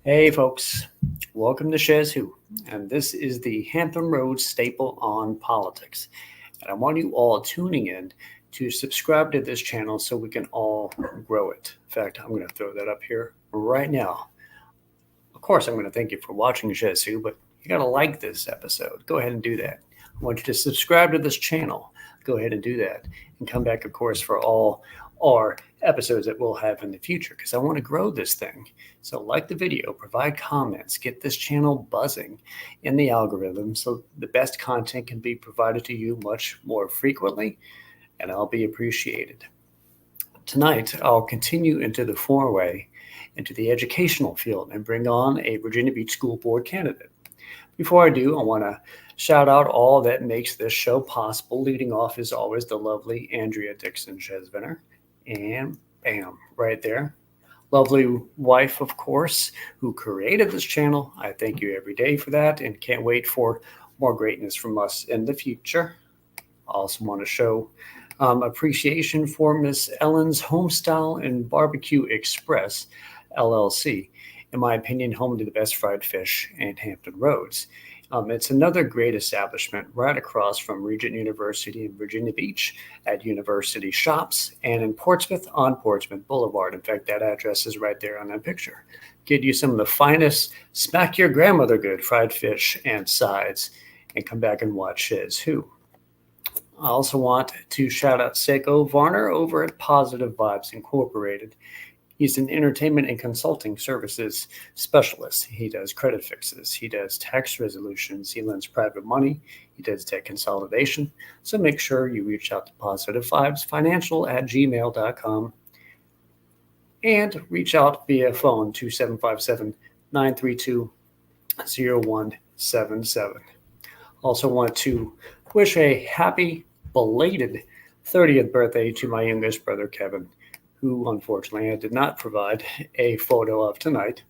Hey folks, welcome to SchezzWho, and this is the Hampton Roads staple on politics. And I want you all tuning in to subscribe to this channel so we can all grow it. In fact, I'm going to throw that up here right now. Of course, I'm going to thank you for watching SchezzWho, but you got to like this episode. Go ahead and do that. I want you to subscribe to this channel. Go ahead and do that. And come back, of course, for all our episodes that we'll have in the future because I want to grow this thing. So like the video, provide comments, get this channel buzzing in the algorithm so the best content can be provided to you much more frequently, and I'll be appreciated. Tonight, I'll continue into the foray into the educational field and bring on a Virginia Beach School Board candidate. Before I do, I want to shout out all that makes this show possible. Leading off is always the lovely Andrea Dixon Chesviner. And bam, right there. Lovely wife, of course, who created this channel. I thank you every day for that and can't wait for more greatness from us in the future. I also want to show appreciation for Miss Ellen's Homestyle and Barbecue Express, LLC. In my opinion, home to the best fried fish in Hampton Roads. It's another great establishment right across from Regent University in Virginia Beach at University Shops and in Portsmouth on Portsmouth Boulevard. In fact, that address is right there on that picture. Get you some of the finest smack your grandmother good fried fish and sides and come back and watch SchezzWho. I also want to shout out Seiko Varner over at Positive Vibes Incorporated. He's an entertainment and consulting services specialist. He does credit fixes. He does tax resolutions. He lends private money. He does debt consolidation. So make sure you reach out to Positive Vibes Financial at gmail.com and reach out via phone 2757-932-0177. Also want to wish a happy belated 30th birthday to my youngest brother, Kevin, who unfortunately I did not provide a photo of tonight.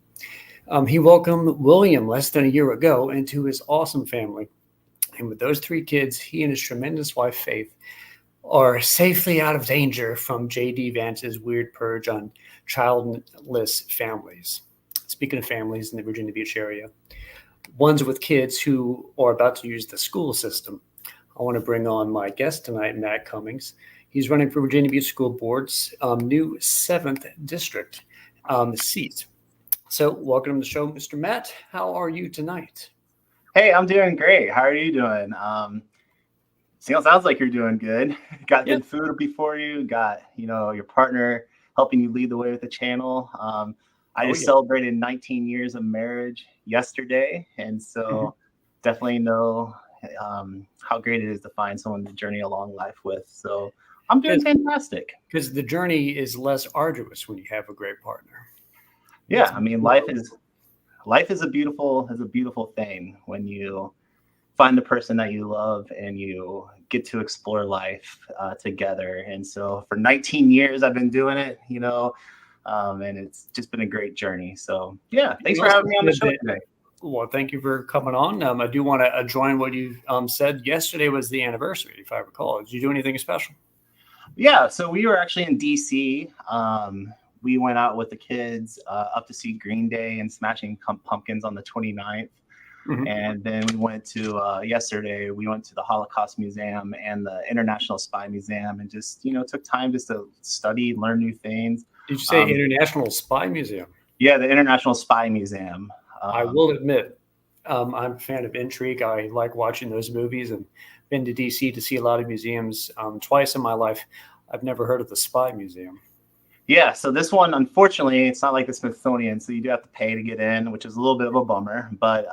He welcomed William less than a year ago into his awesome family. And with those three kids, he and his tremendous wife, Faith, are safely out of danger from J.D. Vance's weird purge on childless families. Speaking of families in the Virginia Beach area, ones with kids who are about to use the school system, I want to bring on my guest tonight, Matt Cummings. He's running for Virginia Beach School Board's new 7th District seat. So welcome to the show, Mr. Matt. How are you tonight? Hey, I'm doing great. How are you doing? Sounds like you're doing good. Got good food before you. Got, your partner helping you lead the way with the channel. I just celebrated 19 years of marriage yesterday. And so definitely know how great it is to find someone to journey along life with. So I'm doing fantastic. Because the journey is less arduous when you have a great partner. Yeah, I mean, life is a beautiful thing when you find the person that you love and you get to explore life together. And so for 19 years, I've been doing it, and it's just been a great journey. So yeah, thanks for having me on the show today. Well, thank you for coming on. I do want to join what you said. Yesterday was the anniversary, if I recall. Did you do anything special? Yeah, so we were actually in D.C. We went out with the kids up to see Green Day and Smashing Pumpkins on the 29th. And then we went to yesterday, we went to the Holocaust Museum and the International Spy Museum and just, took time just to study, learn new things. Did you say International Spy Museum? Yeah, the International Spy Museum. I will admit, I'm a fan of intrigue. I like watching those movies and been to D.C. to see a lot of museums twice in my life. I've never heard of the Spy Museum. Yeah, so this one, unfortunately, it's not like the Smithsonian, so you do have to pay to get in, which is a little bit of a bummer. But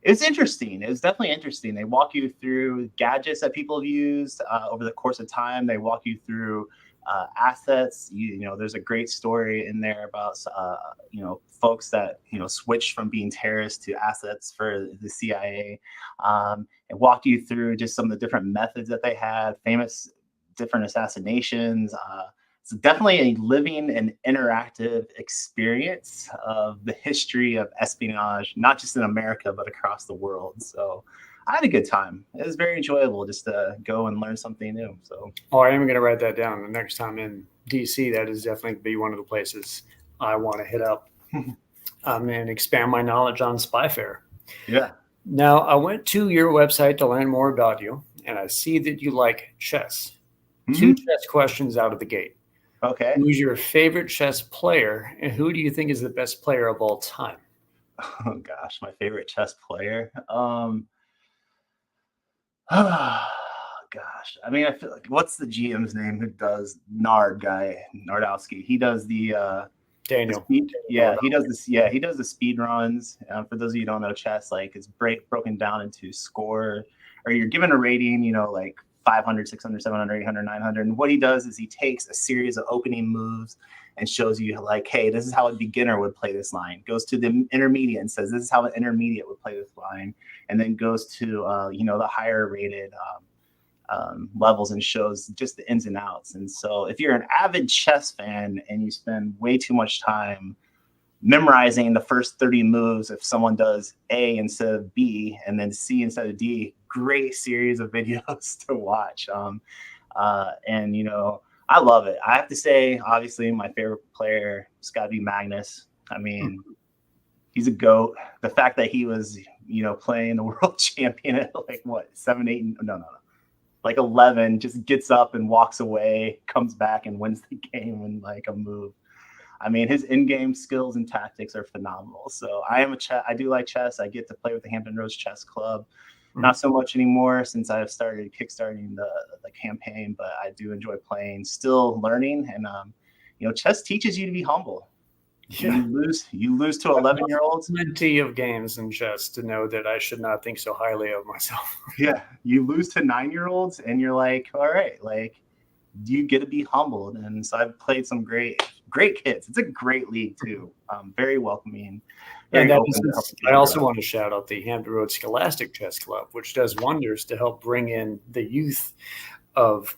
it's interesting. It's definitely interesting. They walk you through gadgets that people have used over the course of time. They walk you through assets. There's a great story in there about folks that switched from being terrorists to assets for the CIA, and walked you through just some of the different methods that they had, famous different assassinations. It's definitely a living and interactive experience of the history of espionage, not just in America but across the world. So I had a good time. It was very enjoyable just to go and learn something new. So, I am going to write that down the next time in DC. That is definitely be one of the places I want to hit up. and expand my knowledge on Spyfare. Yeah. Now, I went to your website to learn more about you, and I see that you like chess. Two Mhm. chess questions out of the gate. Okay. Who's your favorite chess player, and who do you think is the best player of all time? Oh gosh, my favorite chess player. Gosh, I mean, I feel like what's the GM's name who does Nardowski? He does the Daniel. speed. Yeah, Daniel he does this. Yeah, he does the speed runs. For those of you who don't know chess, like it's broken down into score, or you're given a rating. Like 500, 600, 700, 800, 900. And what he does is he takes a series of opening moves and shows you like, hey, this is how a beginner would play this line. Goes to the intermediate and says this is how an intermediate would play this line, and then goes to the higher rated levels and shows just the ins and outs. And so if you're an avid chess fan and you spend way too much time memorizing the first 30 moves, if someone does A instead of B and then C instead of D, great series of videos to watch. And I love it. I have to say, obviously, my favorite player has got to be Magnus. I mean, he's a goat. The fact that he was, playing the world champion at like what, 7, 8, no, like 11, just gets up and walks away, comes back and wins the game in like a move. I mean, his in-game skills and tactics are phenomenal. So I do like chess. I get to play with the Hampton Roads Chess Club. Not so much anymore since I've started kickstarting the campaign, but I do enjoy playing, still learning. And chess teaches you to be humble. Yeah. You lose to 11-year-olds. Plenty of games in chess to know that I should not think so highly of myself. Yeah, you lose to 9-year-olds, and you're like, all right, like you get to be humbled. And so I've played some great kids. It's a great league too. Very welcoming. And Very open I also want to shout out the Hampton Roads Scholastic Chess Club, which does wonders to help bring in the youth of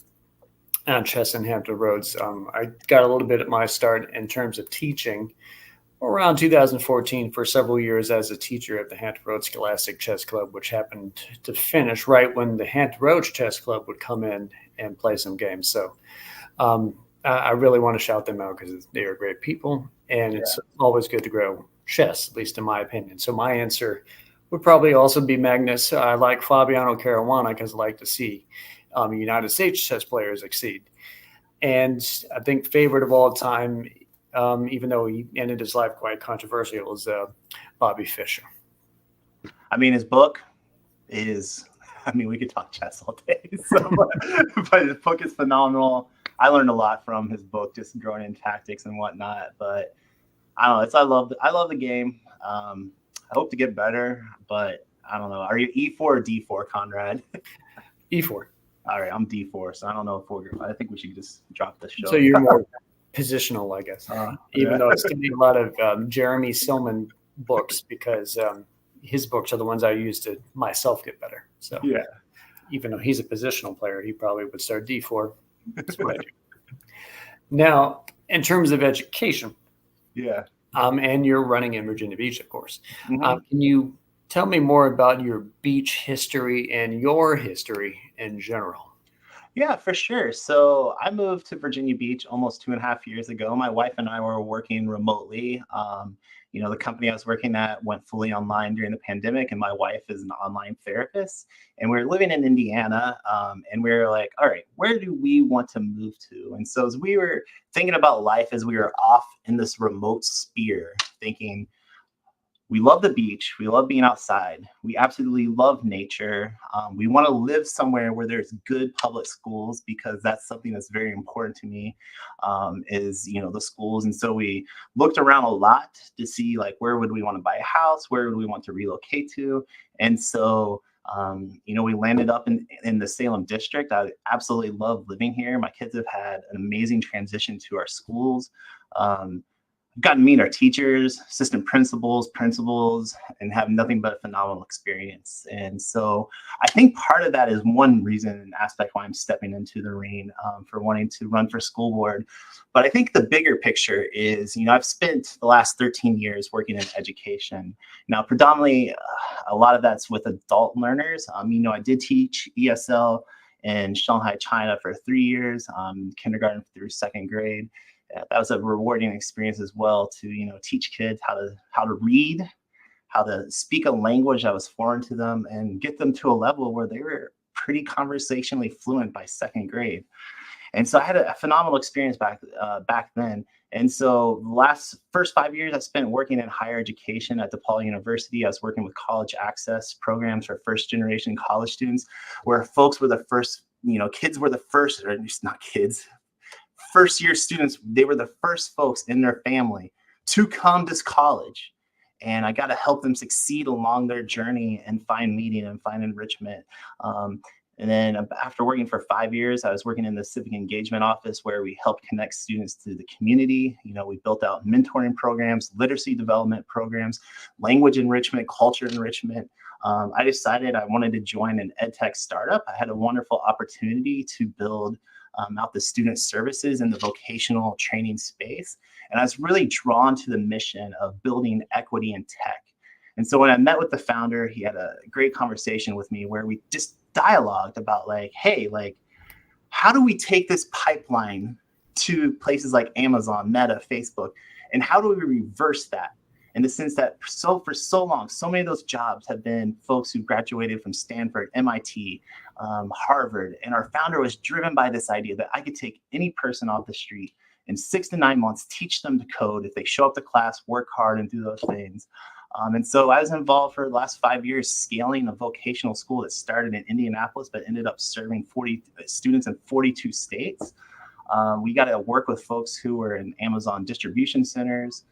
chess in Hampton Roads. I got a little bit at my start in terms of teaching around 2014 for several years as a teacher at the Hampton Roads Scholastic Chess Club, which happened to finish right when the Hampton Roads Chess Club would come in and play some games. So I really want to shout them out because they are great people, and it's always good to grow chess, at least in my opinion. So my answer would probably also be Magnus. I like Fabiano Caruana because I like to see United States chess players succeed. And I think favorite of all time, even though he ended his life quite controversial, is Bobby Fischer. I mean, his book is, we could talk chess all day, but his book is phenomenal. I learned a lot from his book, just growing in tactics and whatnot. But I don't know. I love the game. I hope to get better, but I don't know. Are you E4 or D4, Conrad? E4. All right, I'm D4, so I don't know if I think we should just drop the show. So you're more positional, I guess. Even though I studied a lot of Jeremy Silman books because his books are the ones I use to myself get better. So yeah, even though he's a positional player, he probably would start D4. That's what I do. Now, in terms of education, and you're running in Virginia Beach, of course. Can you tell me more about your beach history and your history in general? Yeah, for sure. So I moved to Virginia Beach almost 2.5 years ago. My wife and I were working remotely. The company I was working at went fully online during the pandemic, and my wife is an online therapist. And we were living in Indiana, and we were like, all right, where do we want to move to? And so as we were thinking about life, as we were off in this remote sphere, thinking, we love the beach. We love being outside. We absolutely love nature. We want to live somewhere where there's good public schools because that's something that's very important to me, is, the schools. And so we looked around a lot to see like, where would we want to buy a house? Where would we want to relocate to? And so, we landed up in the Salem district. I absolutely love living here. My kids have had an amazing transition to our schools. Gotten to meet our teachers, assistant principals, and have nothing but a phenomenal experience. And so I think part of that is one reason and aspect why I'm stepping into the ring, for wanting to run for school board. But I think the bigger picture is, I've spent the last 13 years working in education. Now, predominantly, a lot of that's with adult learners. I did teach ESL in Shanghai, China for 3 years, kindergarten through second grade. that was a rewarding experience as well to, teach kids how to read, how to speak a language that was foreign to them, and get them to a level where they were pretty conversationally fluent by second grade. And so I had a phenomenal experience back then. And so the first 5 years I spent working in higher education at DePaul University. I was working with college access programs for first generation college students, where folks were the first, kids were the first, or not kids, first year students. They were the first folks in their family to come to college. And I got to help them succeed along their journey and find meaning and find enrichment. And then after working for 5 years, I was working in the civic engagement office, where we helped connect students to the community. We built out mentoring programs, literacy development programs, language enrichment, culture enrichment. I decided I wanted to join an ed tech startup. I had a wonderful opportunity to build out the student services in the vocational training space. And I was really drawn to the mission of building equity in tech. And so when I met with the founder, he had a great conversation with me where we just dialogued about hey, how do we take this pipeline to places like Amazon, Meta, Facebook, and how do we reverse that? In the sense that for so long, so many of those jobs have been folks who graduated from Stanford, MIT, Harvard. And our founder was driven by this idea that I could take any person off the street in 6 to 9 months, teach them to code if they show up to class, work hard, and do those things. And so I was involved for the last 5 years scaling a vocational school that started in Indianapolis, but ended up serving 40 students in 42 states. We got to work with folks who were in Amazon distribution centers,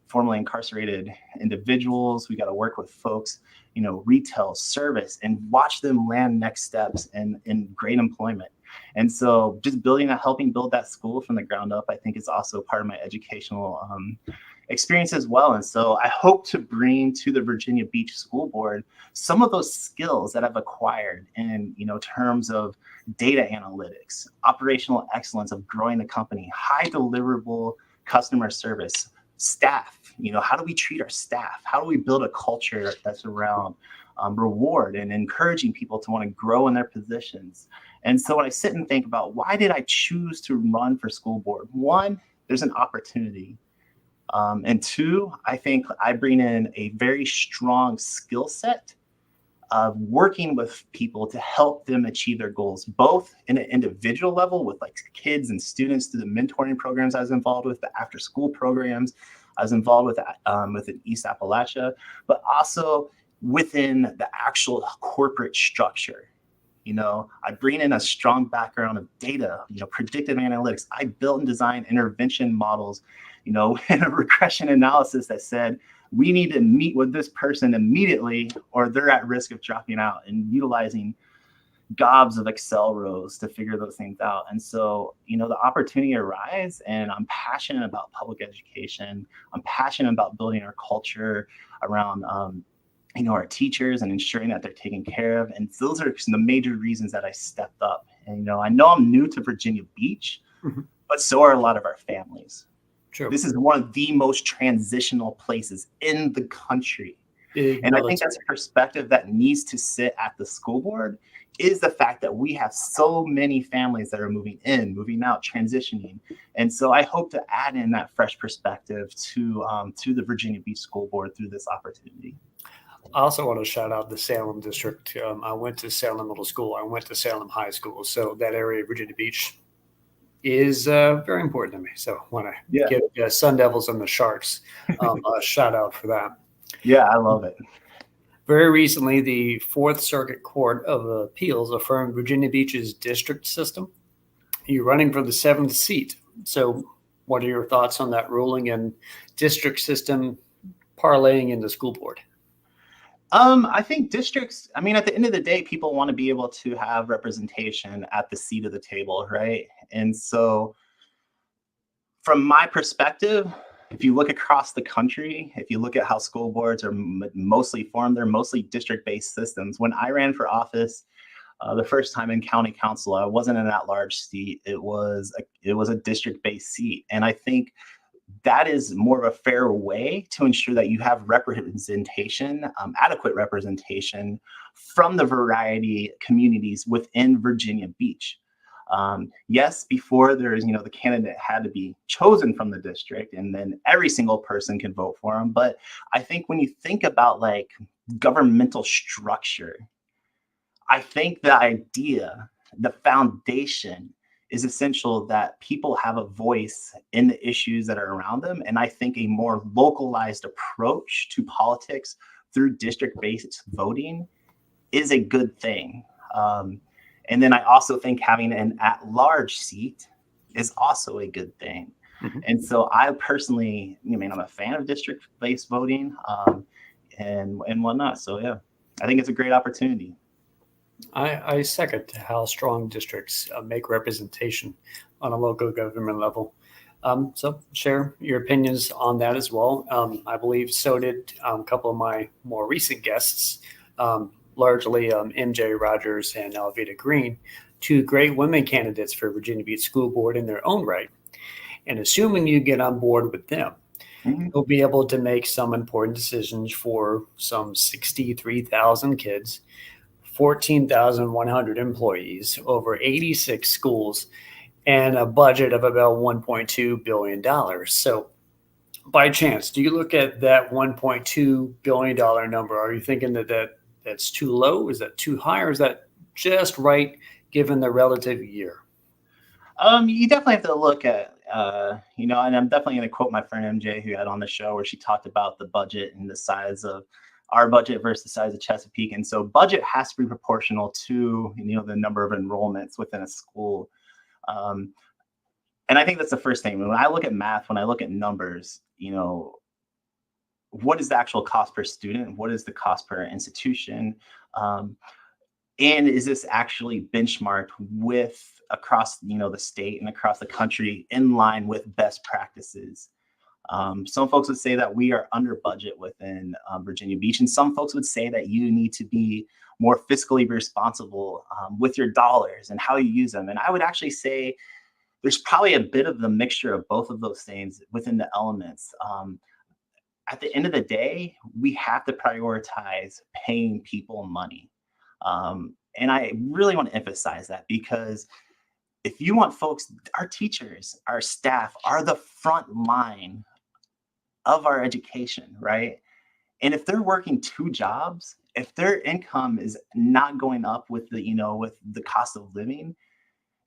formerly incarcerated individuals. We got to work with folks, retail, service, and watch them land next steps in great employment. And so just helping build that school from the ground up, I think is also part of my educational experience as well. And so I hope to bring to the Virginia Beach School Board some of those skills that I've acquired in, terms of data analytics, operational excellence of growing the company, high deliverable customer service, staff. How do we treat our staff? How do we build a culture that's around reward and encouraging people to want to grow in their positions? And so when I sit and think about why did I choose to run for school board? One, there's an opportunity. And two, I think I bring in a very strong skill set of working with people to help them achieve their goals, both in an individual level with kids and students through the mentoring programs I was involved with, the after school programs I was involved with in East Appalachia, but also within the actual corporate structure. I bring in a strong background of data, predictive analytics. I built and designed intervention models, and a regression analysis that said, we need to meet with this person immediately or they're at risk of dropping out, and utilizing gobs of Excel rows to figure those things out. And so, the opportunity arises, and I'm passionate about public education. I'm passionate about building our culture around, our teachers and ensuring that they're taken care of. And those are the major reasons that I stepped up. And, I know I'm new to Virginia Beach, but so are a lot of our families. True. This is one of the most transitional places in the country. And I think that's a perspective that needs to sit at the school board, is the fact that we have so many families that are moving in, moving out, transitioning. And so I hope to add in that fresh perspective to the Virginia Beach School Board through this opportunity. I also want to shout out the Salem district. I went to Salem Middle School. I went to Salem High School. So that area of Virginia Beach is very important to me. So I want to give the Sun Devils and the Sharks a shout out for that. Yeah, I love it. Very recently, the Fourth Circuit Court of Appeals affirmed Virginia Beach's district system. You're running for the 7th seat. So what are your thoughts on that ruling and district system parlaying into school board? I think districts, at the end of the day, people want to be able to have representation at the seat of the table, right? And so from my perspective, if you look across the country, if you look at how school boards are mostly formed, they're mostly district-based systems. When I ran for office the first time in county council, I wasn't in that large seat. It was a district-based seat. And I think that is more of a fair way to ensure that you have representation, adequate representation from the variety communities within Virginia Beach. Yes, before there's, the candidate had to be chosen from the district and then every single person can vote for him. But I think when you think about like governmental structure, I think the idea, the foundation is essential that people have a voice in the issues that are around them. And I think a more localized approach to politics through district-based voting is a good thing. And then I also think having an at-large seat is also a good thing. Mm-hmm. And so I personally, I'm a fan of district-based voting and whatnot. So yeah, I think it's a great opportunity. I second how strong districts make representation on a local government level. So share your opinions on that as well. I believe so did a couple of my more recent guests, largely MJ Rogers and Alveda Green, two great women candidates for Virginia Beach School Board in their own right. And assuming you get on board with them, you'll be able to make some important decisions for some 63,000 kids, 14,100 employees, over 86 schools, and a budget of about $1.2 billion. So, by chance, do you look at that $1.2 billion number? Are you thinking that's too low? Is that too high? Or is that just right given the relative year? You definitely have to look at, and I'm definitely going to quote my friend MJ who had on the show where she talked about the budget and the size of our budget versus the size of Chesapeake. And so budget has to be proportional to, the number of enrollments within a school. And I think that's the first thing. When I look at math, when I look at numbers, what is the actual cost per student? What is the cost per institution? And is this actually benchmarked with across, the state and across the country in line with best practices? Some folks would say that we are under budget within Virginia Beach, and some folks would say that you need to be more fiscally responsible with your dollars and how you use them. And I would actually say there's probably a bit of the mixture of both of those things within the elements. At the end of the day, we have to prioritize paying people money. And I really want to emphasize that because if you want folks, our teachers, our staff are the front line of our education, right? And if they're working two jobs, if their income is not going up with with the cost of living,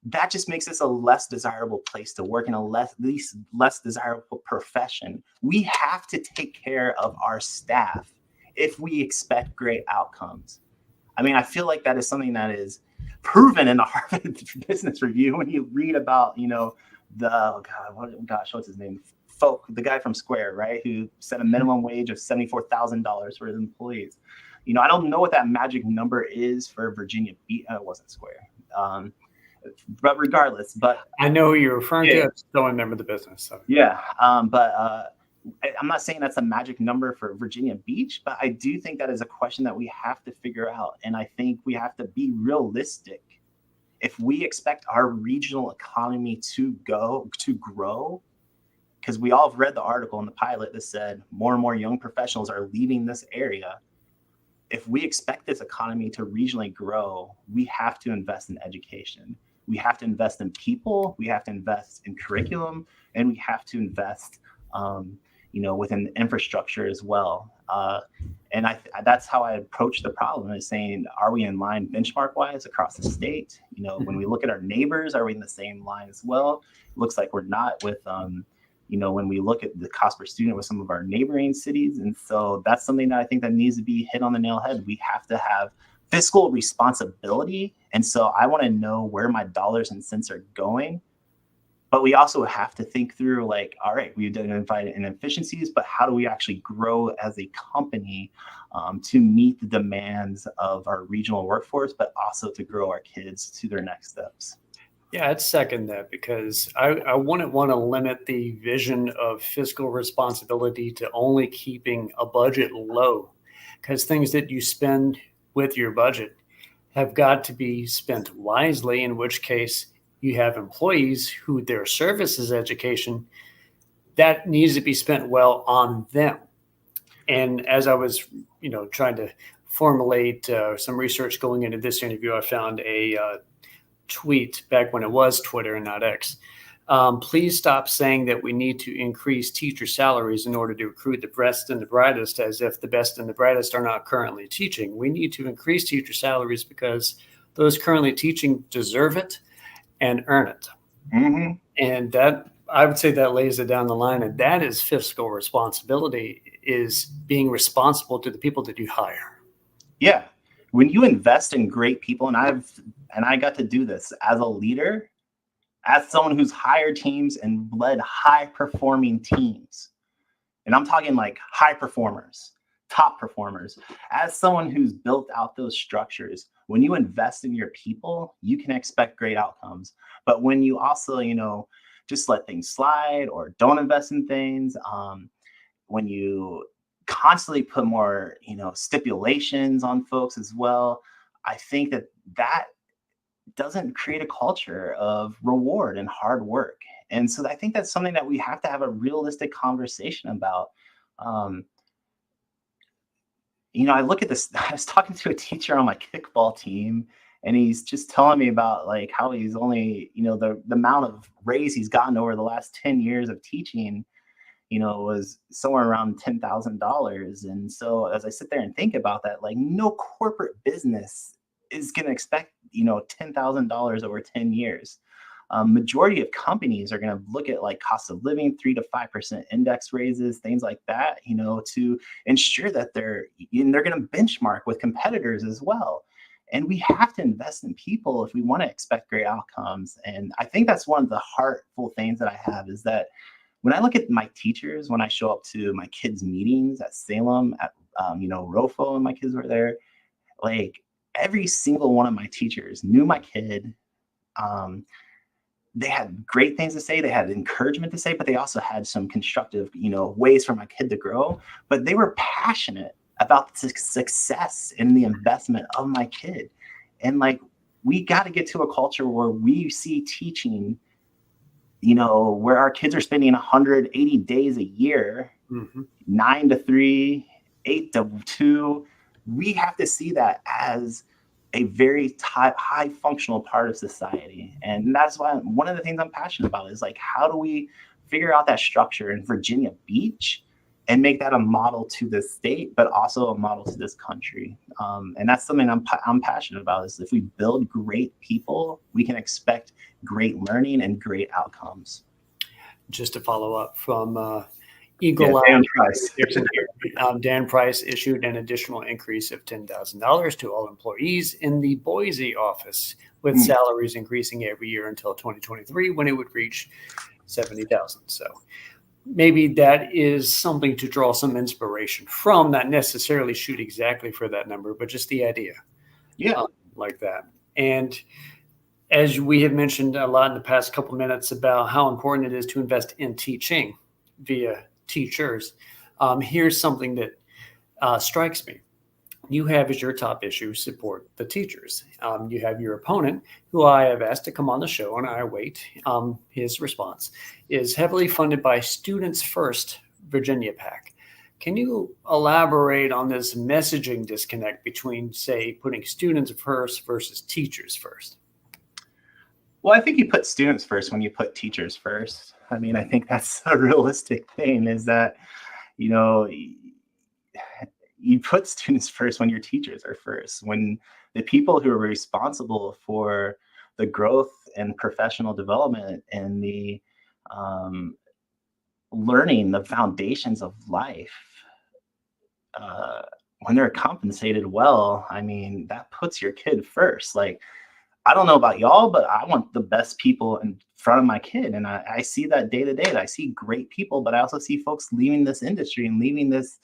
that just makes us a less desirable place to work in a less desirable profession. We have to take care of our staff if we expect great outcomes. I mean, I feel like that is something that is proven in the Harvard Business Review when you read about, what's his name? The guy from Square, right? Who set a minimum wage of $74,000 for his employees. I don't know what that magic number is for Virginia Beach. It wasn't Square. But regardless, I know who you're referring to. I just don't remember the business. So. Yeah. But I'm not saying that's a magic number for Virginia Beach, but I do think that is a question that we have to figure out. And I think we have to be realistic. If we expect our regional economy to grow, because we all have read the article in the pilot that said more and more young professionals are leaving this area. If we expect this economy to regionally grow, we have to invest in education. We have to invest in people. We have to invest in curriculum, and we have to invest, within the infrastructure as well. And that's how I approach the problem, is saying, are we in line benchmark-wise across the state? When we look at our neighbors, are we in the same line as well? It looks like we're not with, when we look at the cost per student with some of our neighboring cities. And so that's something that I think that needs to be hit on the nail head. We have to have fiscal responsibility. And so I want to know where my dollars and cents are going. But we also have to think through, like, all right, we've identified inefficiencies, but how do we actually grow as a company to meet the demands of our regional workforce, but also to grow our kids to their next steps? Yeah, I'd second that because I wouldn't want to limit the vision of fiscal responsibility to only keeping a budget low, because things that you spend with your budget have got to be spent wisely, in which case you have employees who their service is education that needs to be spent well on them. And as I was, trying to formulate some research going into this interview, I found a tweet back when it was Twitter and not X. Please stop saying that we need to increase teacher salaries in order to recruit the best and the brightest, as if the best and the brightest are not currently teaching. We need to increase teacher salaries because those currently teaching deserve it and earn it. Mm-hmm. And that, I would say, that lays it down the line. And that is fiscal responsibility, is being responsible to the people that you hire. Yeah. When you invest in great people, and I got to do this as a leader, as someone who's hired teams and led high performing teams, and I'm talking like high performers, top performers, as someone who's built out those structures, when you invest in your people, you can expect great outcomes. But when you also, just let things slide or don't invest in things, when you constantly put more, stipulations on folks as well, I think that doesn't create a culture of reward and hard work. And so I think that's something that we have to have a realistic conversation about. I look at this, I was talking to a teacher on my kickball team, and he's just telling me about like how he's only, the amount of raise he's gotten over the last 10 years of teaching, was somewhere around $10,000. And so as I sit there and think about that, like no corporate business is going to expect, $10,000 over 10 years. Majority of companies are going to look at like cost of living, 3 to 5% index raises, things like that, to ensure that they're going to benchmark with competitors as well. And we have to invest in people if we want to expect great outcomes. And I think that's one of the heartful things that I have, is that when I look at my teachers, when I show up to my kids' meetings at Salem, at ROFO, and my kids were there, like every single one of my teachers knew my kid. They had great things to say. They had encouragement to say, but they also had some constructive, ways for my kid to grow. But they were passionate about the success and the investment of my kid. And like, we got to get to a culture where we see teaching, where our kids are spending 180 days a year, 9 to 3, 8 to 2. We have to see that as a very high functional part of society. And that's why one of the things I'm passionate about is like, how do we figure out that structure in Virginia Beach and make that a model to this state, but also a model to this country? And that's something I'm passionate about, is if we build great people, we can expect great learning and great outcomes. Just to follow up from Eagle Eye, Dan Price issued an additional increase of $10,000 to all employees in the Boise office, with salaries increasing every year until 2023, when it would reach $70,000. So maybe that is something to draw some inspiration from, not necessarily shoot exactly for that number, but just the idea. Like that. And as we have mentioned a lot in the past couple of minutes about how important it is to invest in teaching via teachers, here's something that strikes me. You have as your top issue, support the teachers. You have your opponent, who I have asked to come on the show, and I await his response, is heavily funded by Students First Virginia PAC. Can you elaborate on this messaging disconnect between, say, putting students first versus teachers first? Well, I think you put students first when you put teachers first. I mean, I think that's a realistic thing, is that, you put students first when your teachers are first, when the people who are responsible for the growth and professional development and the learning, the foundations of life, when they're compensated well, I mean, that puts your kid first. Like, I don't know about y'all, but I want the best people in front of my kid. And I see that day to day. I see great people, but I also see folks leaving this industry and leaving this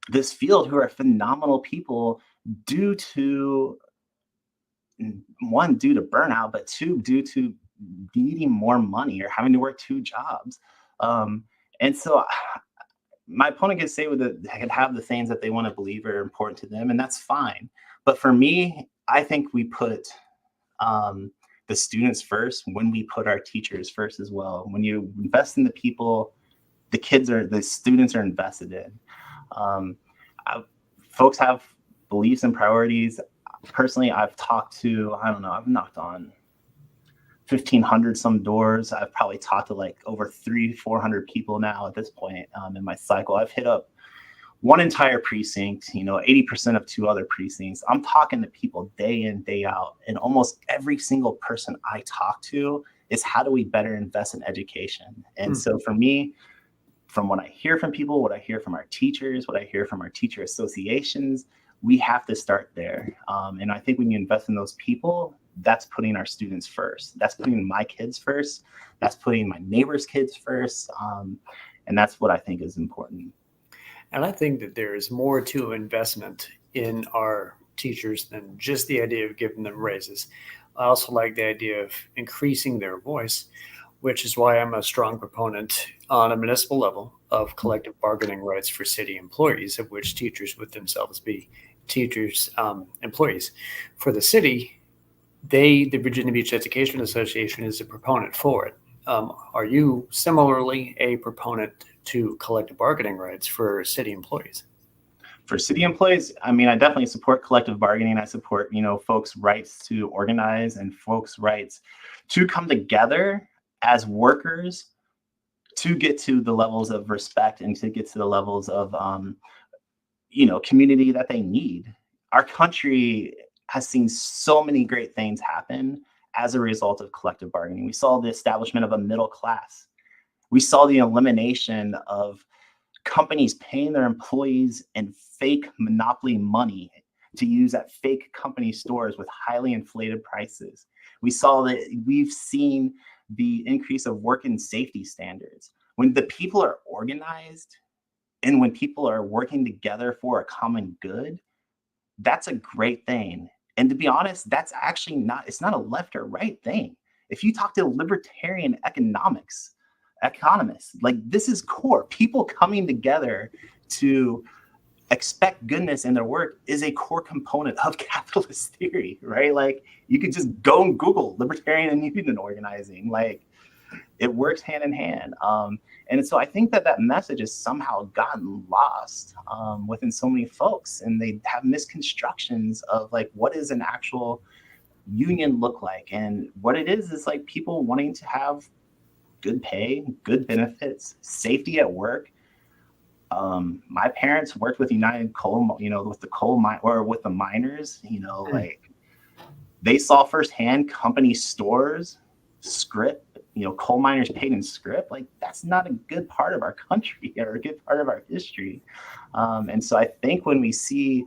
this field who are phenomenal people due to, one, due to burnout, but two, due to needing more money or having to work 2 jobs. And so my opponent can say they can have the things that they want to believe are important to them, and that's fine. But for me, I think we put the students first when we put our teachers first as well. When you invest in the people, the students are invested in. Folks have beliefs and priorities. Personally, I've talked to, I don't know, I've knocked on 1,500 some doors. I've probably talked to like over 400 people now at this point in my cycle. I've hit up one entire precinct, 80% of 2 other precincts. I'm talking to people day in, day out. And almost every single person I talk to is, how do we better invest in education? And so for me, from what I hear from people, what I hear from our teachers, what I hear from our teacher associations, we have to start there. And I think when you invest in those people, that's putting our students first. That's putting my kids first. That's putting my neighbors' kids first. And that's what I think is important. And I think that there is more to investment in our teachers than just the idea of giving them raises. I also like the idea of increasing their voice, which is why I'm a strong proponent on a municipal level of collective bargaining rights for city employees, of which teachers would themselves be teachers, employees. For the city, the Virginia Beach Education Association is a proponent for it. Are you similarly a proponent to collective bargaining rights for city employees? For city employees, I mean, I definitely support collective bargaining. I support, folks' rights to organize and folks' rights to come together as workers to get to the levels of respect and to get to the levels of, community that they need. Our country has seen so many great things happen as a result of collective bargaining. We saw the establishment of a middle class. We saw the elimination of companies paying their employees in fake monopoly money to use at fake company stores with highly inflated prices. We've seen the increase of work and safety standards. When the people are organized and when people are working together for a common good, that's a great thing. And to be honest, that's actually it's not a left or right thing. If you talk to libertarian economists, like, this is core. People coming together to expect goodness in their work is a core component of capitalist theory, right? Like, you could just go and Google libertarian and union organizing. Like, it works hand in hand. And so I think that message has somehow gotten lost within so many folks, and they have misconstructions of like, what does an actual union look like? And what it is like people wanting to have good pay, good benefits, safety at work. My parents worked with United Coal, with the coal mine or with the miners, like, they saw firsthand company stores, script, coal miners paid in script. Like, that's not a good part of our country or a good part of our history. And so I think when we see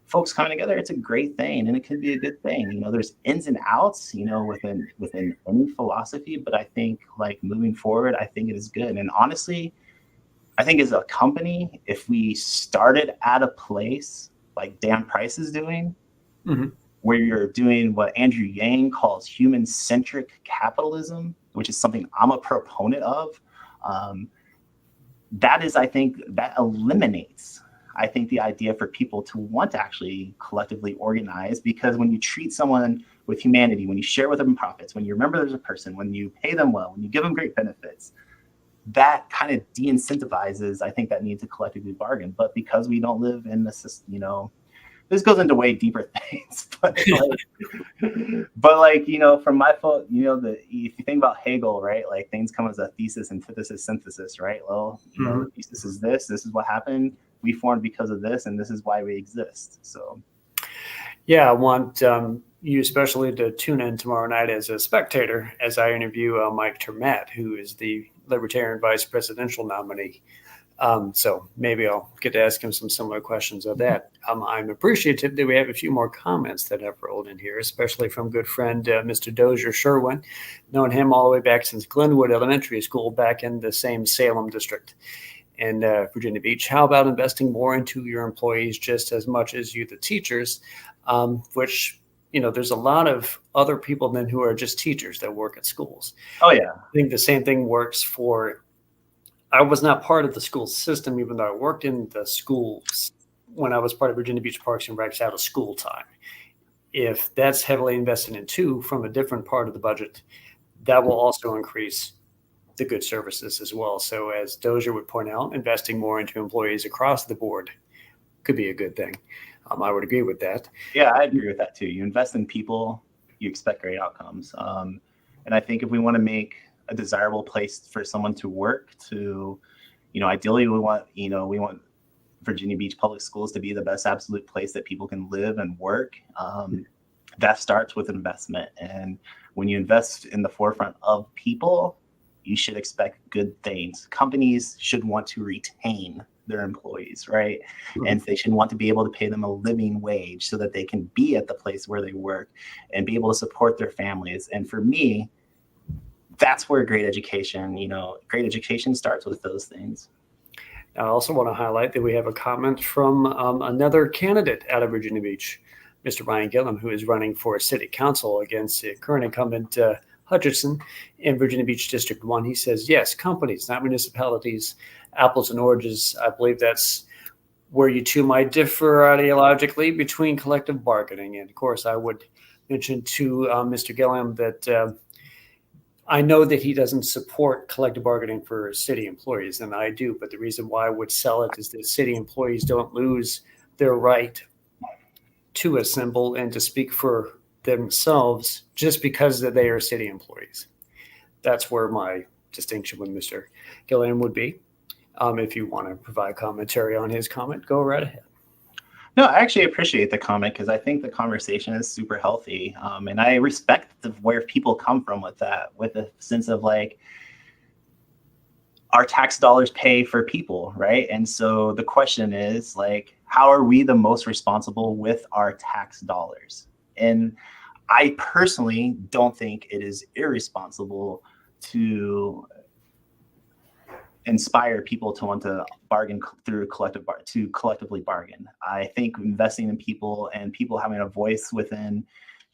folks coming together, it's a great thing, and it could be a good thing. There's ins and outs, within any philosophy, but I think, like, moving forward, I think it is good. And honestly, I think as a company, if we started at a place like Dan Price is doing, where you're doing what Andrew Yang calls human-centric capitalism, which is something I'm a proponent of, I think that eliminates, the idea for people to want to actually collectively organize, because when you treat someone with humanity, when you share with them profits, when you remember there's a person, when you pay them well, when you give them great benefits, that kind of de-incentivizes, I think, that need to collectively bargain. But because we don't live in the system, this goes into way deeper things, but from my fault, if you think about Hegel, right, like, things come as a thesis, antithesis, synthesis, right? Well, the thesis is this is what happened. We formed because of this, and this is why we exist. So, yeah, I want you especially to tune in tomorrow night as a spectator as I interview Mike Termat, who is the Libertarian vice presidential nominee. So maybe I'll get to ask him some similar questions of that. I'm appreciative that we have a few more comments that have rolled in here, especially from good friend Mr. Dozier Sherwin, known him all the way back since Glenwood Elementary School back in the same Salem district in Virginia Beach. How about investing more into your employees just as much as you, the teachers, which, there's a lot of other people than who are just teachers that work at schools. Oh, yeah. I think the same thing works for, I was not part of the school system, even though I worked in the schools when I was part of Virginia Beach Parks and Recs out of school time. If that's heavily invested into from a different part of the budget, that will also increase the good services as well. So as Dozier would point out, investing more into employees across the board could be a good thing. I would agree with that. Yeah, I agree with that too. You invest in people, you expect great outcomes. And I think if we want to make a desirable place for someone to work, to, ideally we want Virginia Beach Public Schools to be the best absolute place that people can live and work. That starts with investment. And when you invest in the forefront of people, you should expect good things. Companies should want to retain their employees, right? And they should want to be able to pay them a living wage so that they can be at the place where they work and be able to support their families. And for me, that's where great education starts with those things. I also want to highlight that we have a comment from another candidate out of Virginia Beach, Mr. Ryan Gillum, who is running for city council against the current incumbent Hutchinson in Virginia Beach District 1. He says, yes, companies, not municipalities, apples and oranges. I believe that's where you two might differ ideologically between collective bargaining. And of course, I would mention to Mr. Gillum that I know that he doesn't support collective bargaining for city employees, and I do. But the reason why I would sell it is that city employees don't lose their right to assemble and to speak for themselves just because they are city employees. That's where my distinction with Mr. Gilliam would be. If you want to provide commentary on his comment, go right ahead. No, I actually appreciate the comment because I think the conversation is super healthy. And I respect where people come from with that, with a sense of like, our tax dollars pay for people, right? And so the question is like, how are we the most responsible with our tax dollars? And I personally don't think it is irresponsible to inspire people to want to bargain through collectively bargain. I think investing in people and people having a voice within,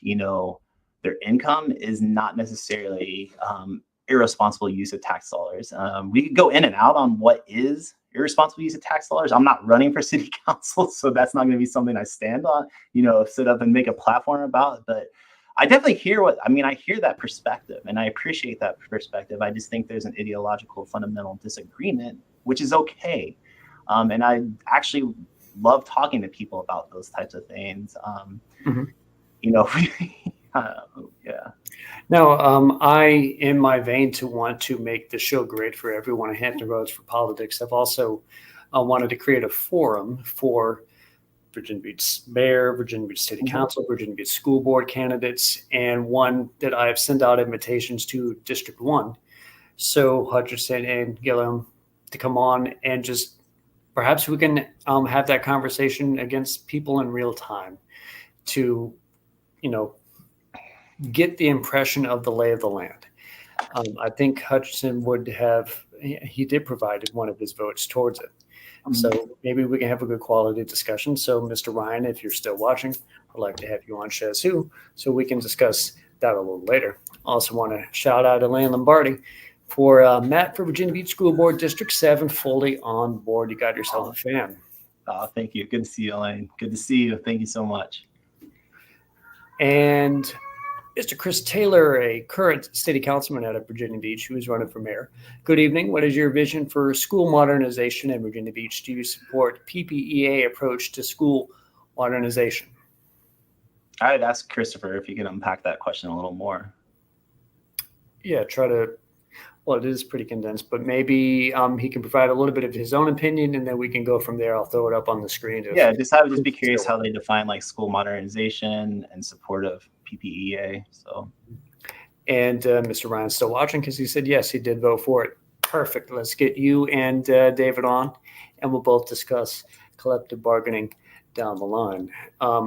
their income is not necessarily irresponsible use of tax dollars. We could go in and out on what is irresponsible use of tax dollars. I'm not running for city council, so that's not going to be something I stand on, sit up and make a platform about. But I definitely hear I hear that perspective and I appreciate that perspective. I just think there's an ideological fundamental disagreement, which is okay. And I actually love talking to people about those types of things. Yeah. Now, I, in my vein to want to make the show great for everyone at Hampton Roads for Politics, I've also wanted to create a forum for Virginia Beach Mayor, Virginia Beach City Council, Virginia Beach School Board candidates, and one that I've sent out invitations to District 1. So Hutchinson and Gillum to come on and just perhaps we can have that conversation against people in real time to, get the impression of the lay of the land. I think Hutchinson he did provide one of his votes towards it. So maybe we can have a good quality discussion. So Mr. Ryan, if you're still watching, I'd like to have you on SchezzWho so we can discuss that a little later. Also want to shout out Elaine Lombardi for Matt for Virginia Beach School Board District 7, fully on board. You got yourself a fan. Thank you. Good to see you, Elaine. Good to see you. Thank you so much. And Mr. Chris Taylor, a current city councilman out of Virginia Beach who is running for mayor. Good evening. What is your vision for school modernization in Virginia Beach? Do you support PPEA approach to school modernization? I'd ask Christopher if you could unpack that question a little more. Yeah, it is pretty condensed, but maybe he can provide a little bit of his own opinion and then we can go from there. I'll throw it up on the screen. I would just be curious how they define like school modernization and support of PPEA. So, and Mr. Ryan's still watching because he said yes, he did vote for it. Perfect. Let's get you and David on, and we'll both discuss collective bargaining down the line.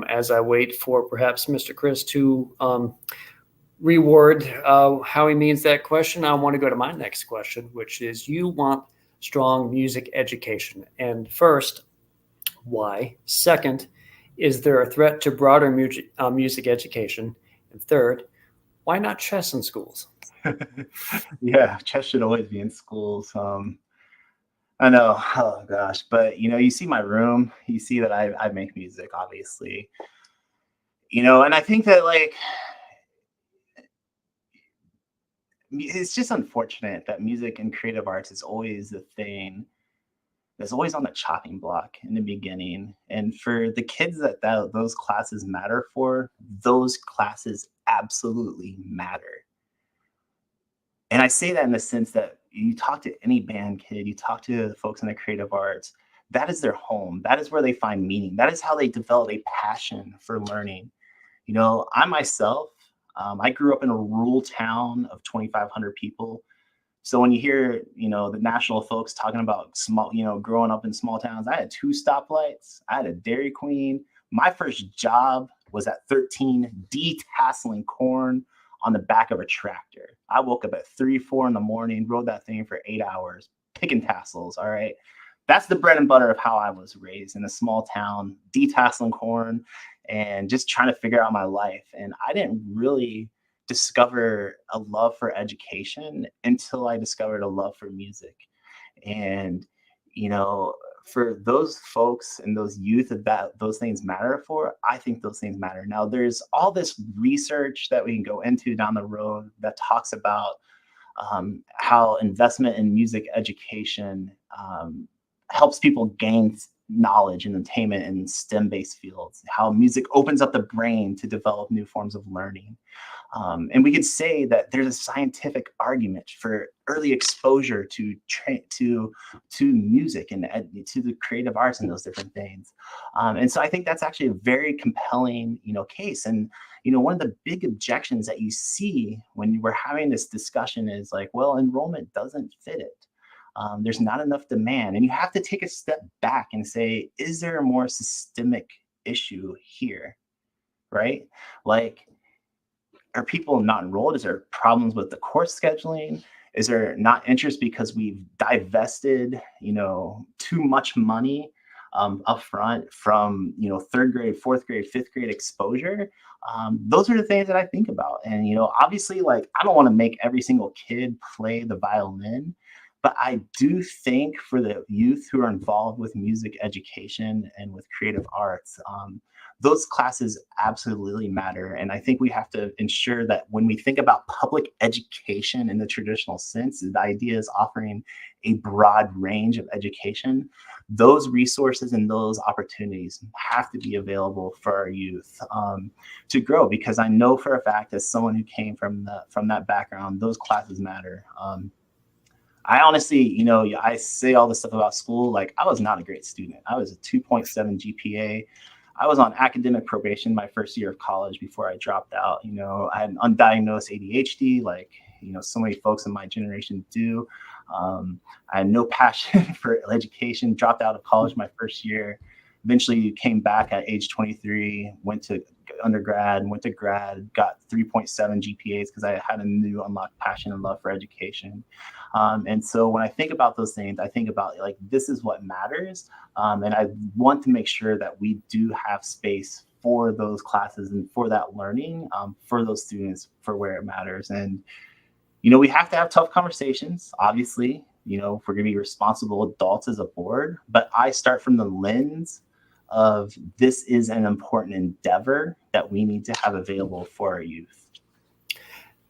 As I wait for perhaps Mr. Chris to reword how he means that question, I want to go to my next question, which is: you want strong music education, and first, why? Second, is there a threat to broader music education? And third, why not chess in schools? Yeah, chess should always be in schools. I know, oh gosh, but you see my room, you see that I make music, obviously. And I think that like it's just unfortunate that music and creative arts is always the thing is always on the chopping block in the beginning. And for the kids that those classes matter for, those classes absolutely matter. And I say that in the sense that you talk to any band kid, you talk to the folks in the creative arts, that is their home. That is where they find meaning. That is how they develop a passion for learning. You know, I myself, I grew up in a rural town of 2,500 people. So when you hear, you know, the national folks talking about small, you know, growing up in small towns, I had 2 stoplights. I had a Dairy Queen. My first job was at 13 detasseling corn on the back of a tractor. I woke up at 3, 4 in the morning, rode that thing for 8 hours, picking tassels. All right. That's the bread and butter of how I was raised in a small town, detasseling corn and just trying to figure out my life. And I didn't really discover a love for education until I discovered a love for music. And, you know, for those folks and those youth that those things matter for, I think those things matter. Now, there's all this research that we can go into down the road that talks about how investment in music education helps people gain knowledge and attainment in STEM-based fields, how music opens up the brain to develop new forms of learning. And we could say that there's a scientific argument for early exposure to music and to the creative arts and those different things. And so I think that's actually a very compelling, you know, case. And, you know, one of the big objections that you see when we're having this discussion is like, well, enrollment doesn't fit it. There's not enough demand. And you have to take a step back and say, is there a more systemic issue here? Right? Like, are people not enrolled? Is there problems with the course scheduling? Is there not interest because we've divested, you know, too much money upfront from, you know, 3rd grade, 4th grade, 5th grade exposure? Those are the things that I think about. And, you know, obviously, like, I don't want to make every single kid play the violin, but I do think for the youth who are involved with music education and with creative arts, those classes absolutely matter. And I think we have to ensure that when we think about public education in the traditional sense, the idea is offering a broad range of education. Those resources and those opportunities have to be available for our youth to grow, because I know for a fact, as someone who came from that background, those classes matter. I honestly, you know, I say all this stuff about school. Like, I was not a great student. I was a 2.7 GPA. I was on academic probation my first year of college before I dropped out. You know, I had an undiagnosed ADHD, like, you know, so many folks in my generation do. I had no passion for education, dropped out of college my first year, eventually came back at age 23, went to undergrad, went to grad, got 3.7 GPAs because I had a new unlocked passion and love for education. And so when I think about those things, I think about, like, this is what matters. And I want to make sure that we do have space for those classes and for that learning, for those students, for where it matters. And, you know, we have to have tough conversations, obviously, you know, if we're going to be responsible adults as a board. But I start from the lens of, this is an important endeavor that we need to have available for our youth.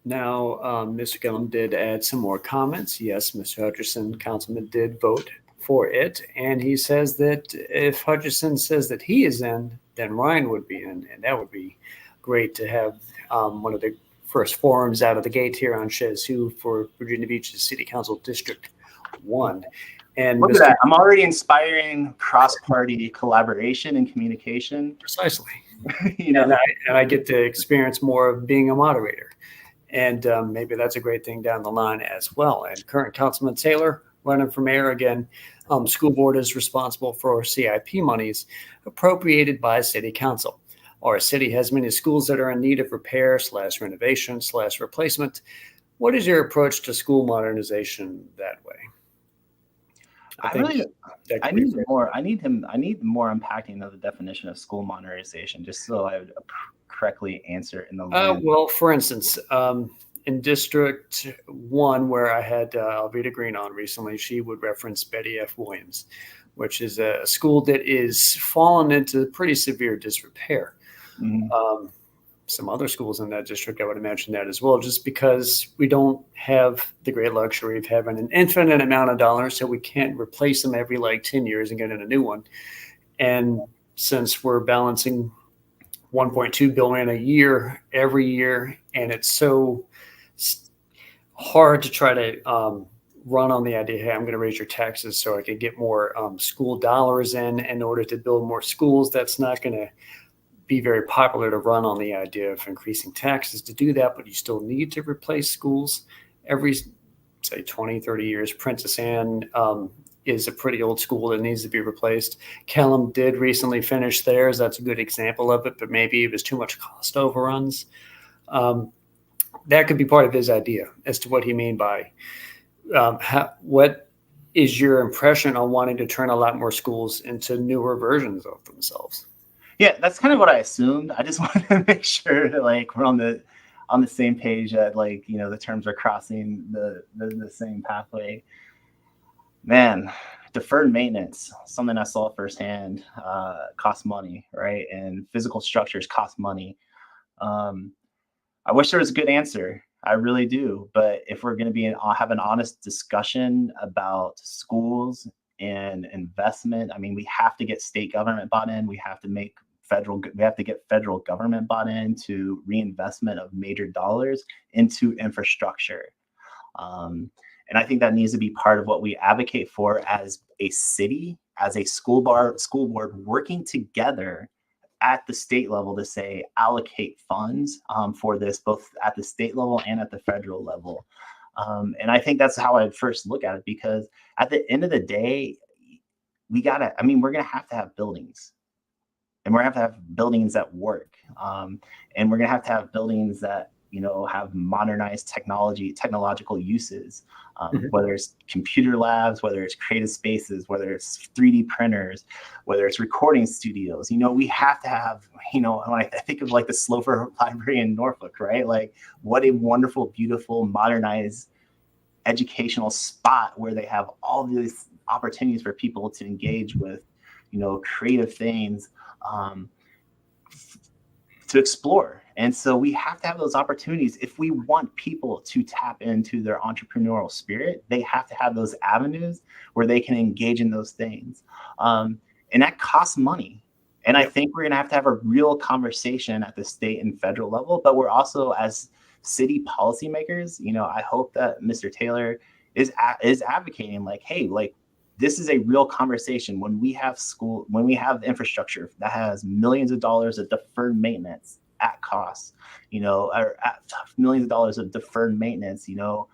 Now, Mr. Gillum did add some more comments. Yes, Mr. Hutcherson, councilman, did vote for it. And he says that if Hutcherson says that he is in, then Ryan would be in. And that would be great to have one of the first forums out of the gate here on SchezzWho for Virginia Beach's City Council District 1. And look at that. I'm already inspiring cross-party collaboration and communication. Precisely. You know, and I get to experience more of being a moderator. And maybe that's a great thing down the line as well. And current Councilman Taylor, running for mayor again, school board is responsible for CIP monies appropriated by city council. Our city has many schools that are in need of repair / renovation / replacement. What is your approach to school modernization that way? I need more unpacking of the definition of school modernization, just so I would correctly answer in the well, for instance, in District 1, where I had Alveda Green on recently, she would reference Betty F. Williams, which is a school that is fallen into pretty severe disrepair. Mm-hmm. some other schools in that district, I would imagine that as well, just because we don't have the great luxury of having an infinite amount of dollars, so we can't replace them every like 10 years and get in a new one. And since we're balancing 1.2 billion a year every year, and it's so hard to try to run on the idea, hey, I'm going to raise your taxes so I can get more school dollars in order to build more schools. That's not going to be very popular to run on the idea of increasing taxes to do that, but you still need to replace schools every, say, 20, 30 years. Princess Anne is a pretty old school that needs to be replaced. Kellam did recently finish theirs. That's a good example of it, but maybe it was too much cost overruns. That could be part of his idea as to what he mean by what is your impression on wanting to turn a lot more schools into newer versions of themselves? Yeah, that's kind of what I assumed. I just wanted to make sure that like we're on the same page, that like, you know, the terms are crossing the same pathway. Man, deferred maintenance, something I saw firsthand, costs money, right? And physical structures cost money. I wish there was a good answer. I really do. But if we're going to have an honest discussion about schools and investment, I mean, we have to get state government bought in. We have to get federal government bought in to reinvestment of major dollars into infrastructure. And I think that needs to be part of what we advocate for as a city, as a school board working together at the state level to say allocate funds for this, both at the state level and at the federal level. And I think that's how I'd first look at it, because at the end of the day, we're going to have buildings, and we're going to have buildings that work. And we're going to have buildings that, you know, have modernized technological uses, whether it's computer labs, whether it's creative spaces, whether it's 3D printers, whether it's recording studios. You know, we have to have, you know, when I think of like the Slover Library in Norfolk, right? Like, what a wonderful, beautiful, modernized educational spot where they have all these opportunities for people to engage with, you know, creative things, to explore. And so we have to have those opportunities. If we want people to tap into their entrepreneurial spirit, they have to have those avenues where they can engage in those things. And that costs money. And I think we're going to have a real conversation at the state and federal level, but we're also, as city policymakers, you know, I hope that Mr. Taylor is advocating like, hey, like, this is a real conversation. When we have infrastructure that has millions of dollars of deferred maintenance at cost, you know, or at millions of dollars of deferred maintenance, you know,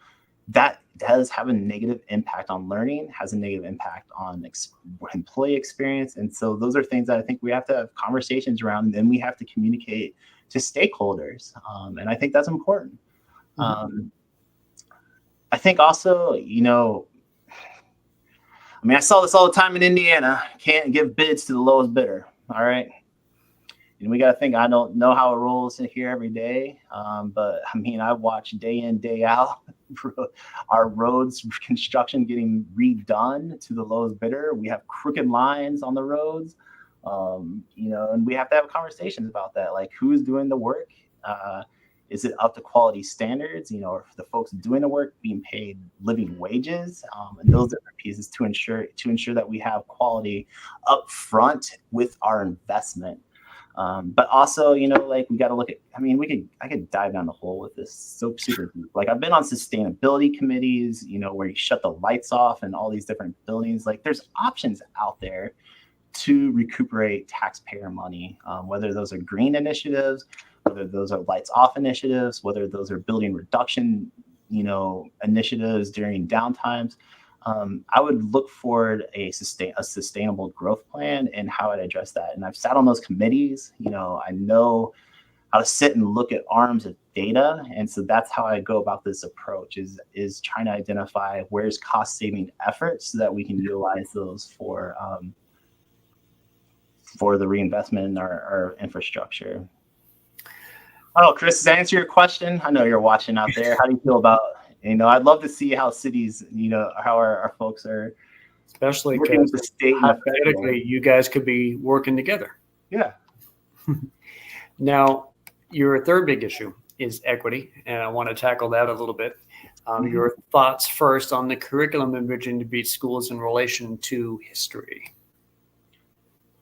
that does have a negative impact on learning, has a negative impact on employee experience. And so those are things that I think we have to have conversations around, and then we have to communicate to stakeholders. And I think that's important. I think also, you know, I mean, I saw this all the time in Indiana. Can't give bids to the lowest bidder. All right. And we got to think, I don't know how it rolls in here every day. But I mean, I watch day in, day out, our roads construction getting redone to the lowest bidder. We have crooked lines on the roads, you know, and we have to have conversations about that. Like, who's doing the work? Is it up to quality standards? You know, or the folks doing the work being paid living wages? And those different pieces to ensure that we have quality up front with our investment. But also, you know, like, we got to look at, I mean, I could dive down the hole with this so super deep. Like, I've been on sustainability committees, you know, where you shut the lights off and all these different buildings. Like, there's options out there to recuperate taxpayer money, whether those are green initiatives, whether those are lights off initiatives, whether those are building reduction, you know, initiatives during downtimes. I would look forward a sustainable growth plan and how I'd address that. And I've sat on those committees. You know, I know how to sit and look at arms of data, and so that's how I go about this approach: is trying to identify where's cost saving efforts so that we can utilize those for the reinvestment in our infrastructure. I don't know, Chris, does that answer your question? I know you're watching out there. How do you feel about, you know, I'd love to see how cities, you know, how our folks are, especially working with the state. Hypothetically, you guys could be working together. Yeah. Now, Your third big issue is equity, and I want to tackle that a little bit. Mhm. Your thoughts first on the curriculum in Virginia Beach schools in relation to history.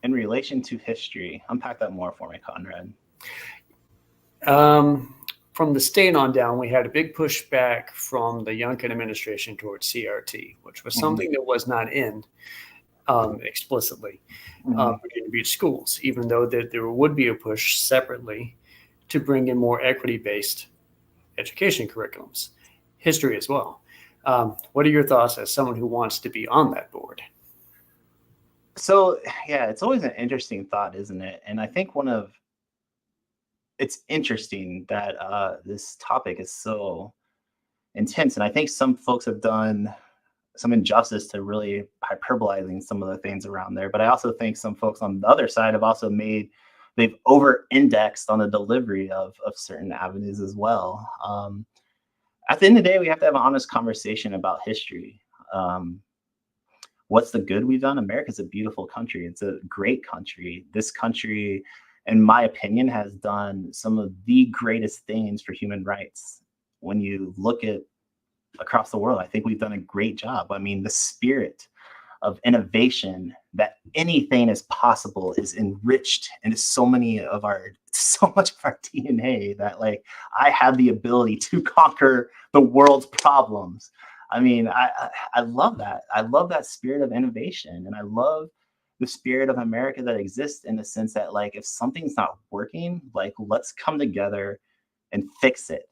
In relation to history, unpack that more for me, Conrad. From the state on down, we had a big pushback from the Youngkin administration towards CRT, which was something that was not in explicitly Virginia Beach schools, even though that there would be a push separately to bring in more equity-based education curriculums, history as well. What are your thoughts as someone who wants to be on that board? So yeah, it's always an interesting thought, isn't it? And I think it's interesting that this topic is so intense, and I think some folks have done some injustice to really hyperbolizing some of the things around there. But I also think some folks on the other side have also they've over indexed on the delivery of certain avenues as well. At the end of the day, we have to have an honest conversation about history. Um, what's the good we've done? America's a beautiful country. It's a great country. This country, in my opinion, has done some of the greatest things for human rights. When you look at across the world, I think we've done a great job. I mean, the spirit of innovation that anything is possible is enriched into so much of our DNA that like I have the ability to conquer the world's problems. I mean, I love that. I love that spirit of innovation, and I love the spirit of America that exists in the sense that like if something's not working, like let's come together and fix it.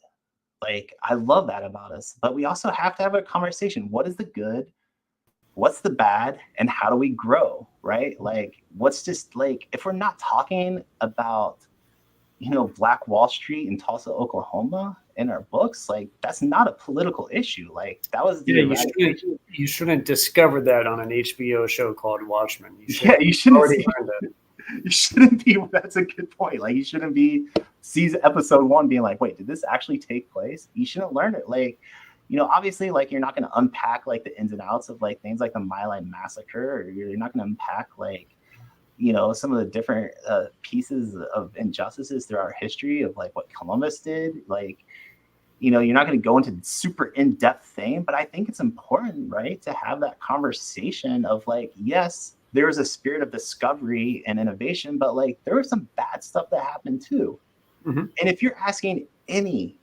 Like I love that about us, but we also have to have a conversation. What is the good? What's the bad? And how do we grow? Right? Like what's just like if we're not talking about Black Wall Street in Tulsa, Oklahoma in our books, like that's not a political issue. Like that was the Yeah, eradication. you shouldn't discover that on an HBO show called Watchmen. You should Yeah, you shouldn't already see learned it. you shouldn't be that's a good point. Like you shouldn't be season episode one being like, wait, did this actually take place? You shouldn't learn it. Like, obviously like you're not gonna unpack like the ins and outs of like things like the My Lai massacre, or you're not gonna unpack like, some of the different pieces of injustices through our history of like what Columbus did. Like, you're not going to go into super in-depth thing, but I think it's important, right, to have that conversation of like, yes, there was a spirit of discovery and innovation, but like there was some bad stuff that happened too. Mm-hmm. And if you're asking any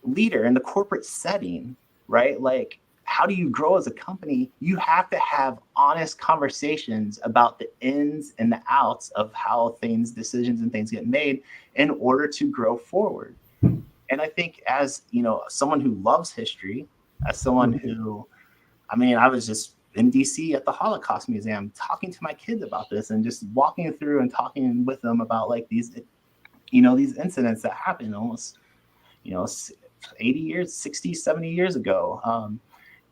leader in the corporate setting, right, like how do you grow as a company? You have to have honest conversations about the ins and the outs of how decisions and things get made in order to grow forward. And I think as, someone who loves history, as someone who, I was just in DC at the Holocaust Museum talking to my kids about this and just walking through and talking with them about like these incidents that happened almost, 80 years, 60, 70 years ago.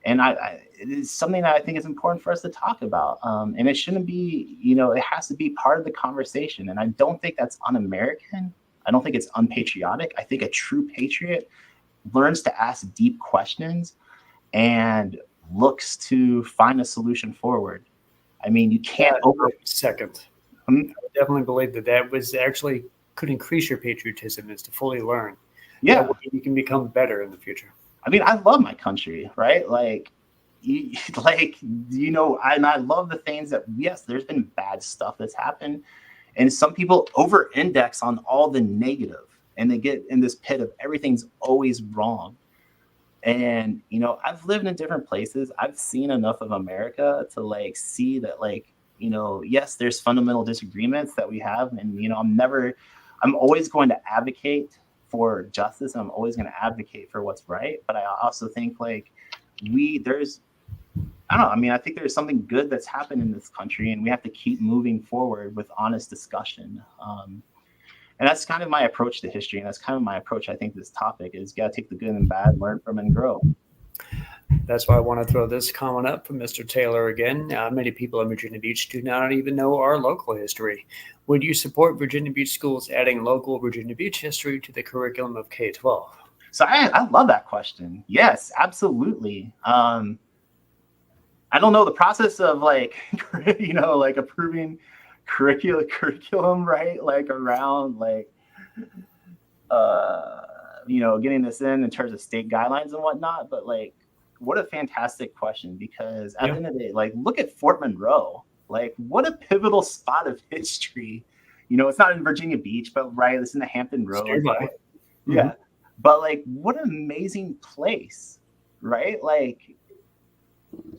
And it is something that I think is important for us to talk about. And it shouldn't be, it has to be part of the conversation. And I don't think that's un-American. I don't think it's unpatriotic. I think a true patriot learns to ask deep questions and looks to find a solution forward. I mean, you can't Second. I definitely believe that was actually could increase your patriotism is to fully learn. Yeah. That way you can become better in the future. I mean, I love my country, right? Like, and I love the things that, yes, there's been bad stuff that's happened. And some people over-index on all the negative, and they get in this pit of everything's always wrong. And, I've lived in different places. I've seen enough of America to like see that like, yes, there's fundamental disagreements that we have. And, I'm always going to advocate for justice. And I'm always going to advocate for what's right. But I also think like I think there's something good that's happened in this country, and we have to keep moving forward with honest discussion. And that's kind of my approach to history, and that's kind of my approach. I think this topic is got to take the good and bad, learn from, and grow. That's why I want to throw this comment up from Mr. Taylor again. Many people in Virginia Beach do not even know our local history. Would you support Virginia Beach schools adding local Virginia Beach history to the curriculum of K-12? So I love that question. Yes, absolutely. I don't know the process of like, like approving curriculum, right? Like around like getting this in terms of state guidelines and whatnot. But like, what a fantastic question, because at the Yeah. end of the day, like, look at Fort Monroe. Like, what a pivotal spot of history. It's not in Virginia Beach, but right, it's in the Hampton It's Roads. nearby. Yeah. But like, what an amazing place, right? Like,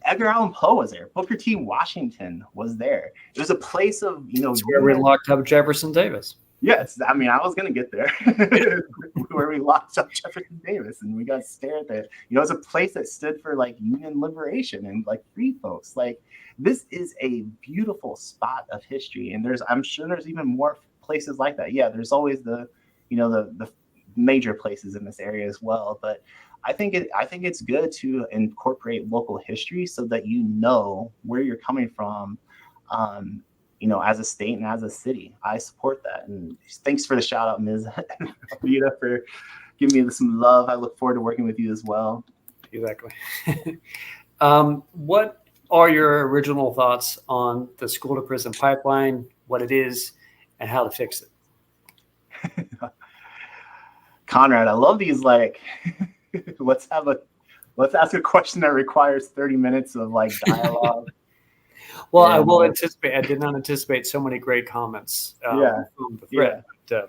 Edgar Allan Poe was there. Booker T. Washington was there. It was a place of, It's where we unity. locked up Jefferson Davis. Yes, I mean, I was gonna get there, where we locked up Jefferson Davis and we got stared at. It's a place that stood for like Union liberation and like free folks. Like, this is a beautiful spot of history, and I'm sure there's even more places like that. Yeah, there's always the major places in this area as well. But I think it's good to incorporate local history so that where you're coming from. Um, as a state and as a city. I support that. And thanks for the shout out, Ms. Rita, for giving me some love. I look forward to working with you as well. Exactly. What are your original thoughts on the school to prison pipeline, what it is, and how to fix it? Conrad, I love these. Like, let's ask a question that requires 30 minutes of like dialogue. Well, I will anticipate. I did not anticipate so many great comments from the thread. Yeah.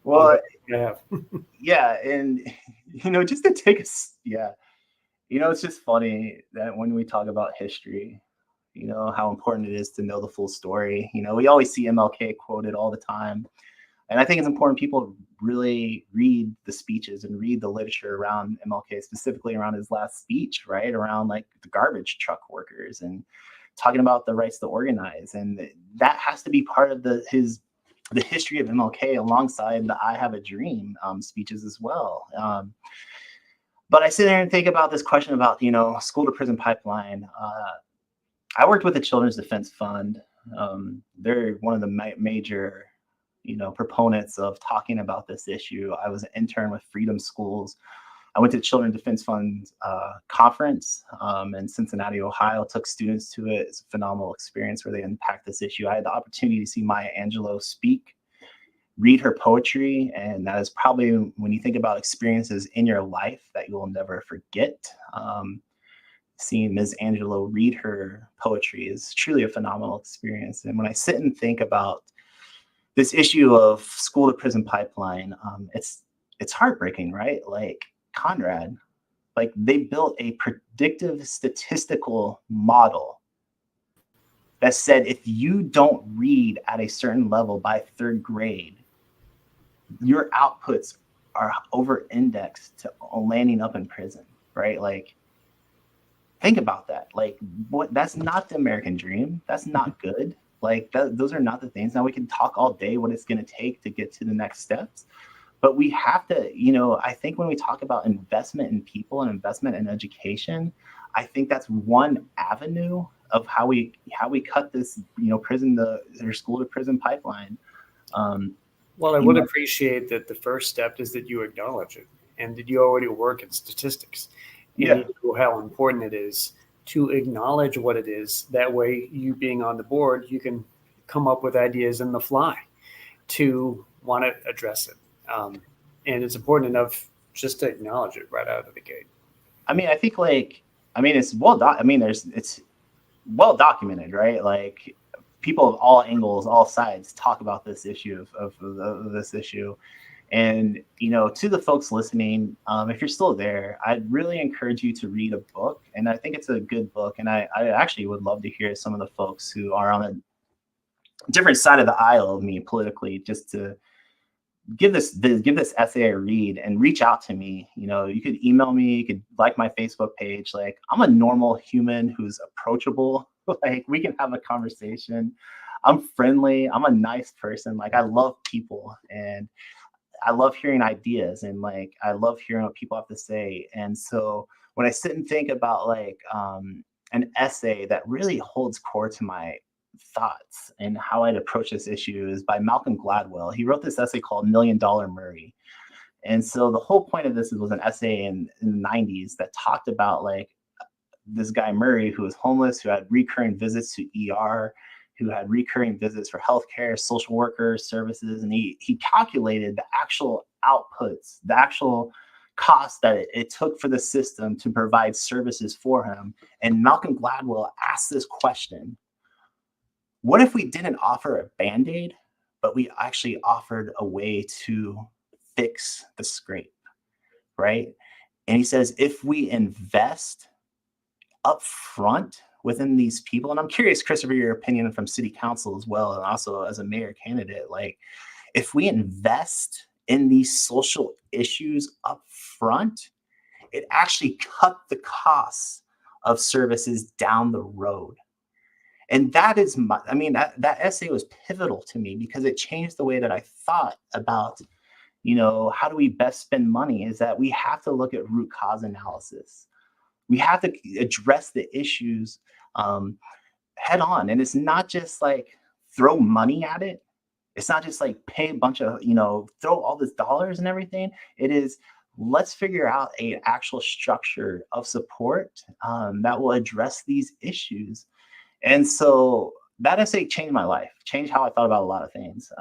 But, Well, I have. Yeah, and just to take us, it's just funny that when we talk about history, how important it is to know the full story. We always see MLK quoted all the time, and I think it's important people really read the speeches and read the literature around MLK, specifically around his last speech, right around like the garbage truck workers and talking about the rights to organize, and that has to be part of the history of MLK alongside the "I Have a Dream" speeches as well. But I sit there and think about this question about school to prison pipeline. I worked with the Children's Defense Fund. They're one of the major proponents of talking about this issue. I was an intern with Freedom Schools. I went to the Children's Defense Fund conference in Cincinnati, Ohio, took students to it. It's a phenomenal experience where they unpack this issue. I had the opportunity to see Maya Angelou speak, read her poetry, and that is probably, when you think about experiences in your life that you will never forget, seeing Ms. Angelou read her poetry is truly a phenomenal experience. And when I sit and think about this issue of school to prison pipeline, it's heartbreaking, right? Like, Conrad, like, they built a predictive statistical model that said if you don't read at a certain level by third grade, your outputs are over indexed to landing up in prison, right? Like, think about that. Like, that's not the American dream. That's not good. Like, those are not the things. Now we can talk all day what it's going to take to get to the next steps. But we have to, I think when we talk about investment in people and investment in education, I think that's one avenue of how we cut this, prison or school to prison pipeline. Well, I would appreciate that the first step is that you acknowledge it and that you already work in statistics. And you know how important it is to acknowledge what it is. That way, you being on the board, you can come up with ideas in the fly to want to address it. And it's important enough just to acknowledge it right out of the gate. I mean, I think it's it's well documented, right? Like, people of all angles, all sides talk about this issue of this issue. And, to the folks listening, if you're still there, I'd really encourage you to read a book. And I think it's a good book. And I actually would love to hear some of the folks who are on a different side of the aisle of me politically, just to give this essay a read and reach out to me. You could email me, you could like my Facebook page. Like, I'm a normal human who's approachable. Like, we can have a conversation. I'm friendly. I'm a nice person. Like, I love people, and I love hearing ideas, and like, I love hearing what people have to say. And so when I sit and think about like an essay that really holds core to my thoughts and how I'd approach this issue is by Malcolm Gladwell. He wrote this essay called $1 Million Murray. And so the whole point of this was an essay in the 90s that talked about like this guy Murray, who was homeless, who had recurring visits to ER, who had recurring visits for healthcare, social workers, services, and he calculated the actual outputs, the actual cost that it took for the system to provide services for him. And Malcolm Gladwell asked this question: what if we didn't offer a Band-Aid, but we actually offered a way to fix the scrape, right? And he says, if we invest up front within these people, and I'm curious, Christopher, your opinion from city council as well, and also as a mayor candidate, like if we invest in these social issues up front, it actually cut the costs of services down the road. And that is that essay was pivotal to me because it changed the way that I thought about, how do we best spend money, is that we have to look at root cause analysis. We have to address the issues head on. And it's not just like throw money at it. It's not just like pay a bunch of, throw all this dollars and everything. It is, let's figure out an actual structure of support that will address these issues. And so that essay changed my life, changed how I thought about a lot of things.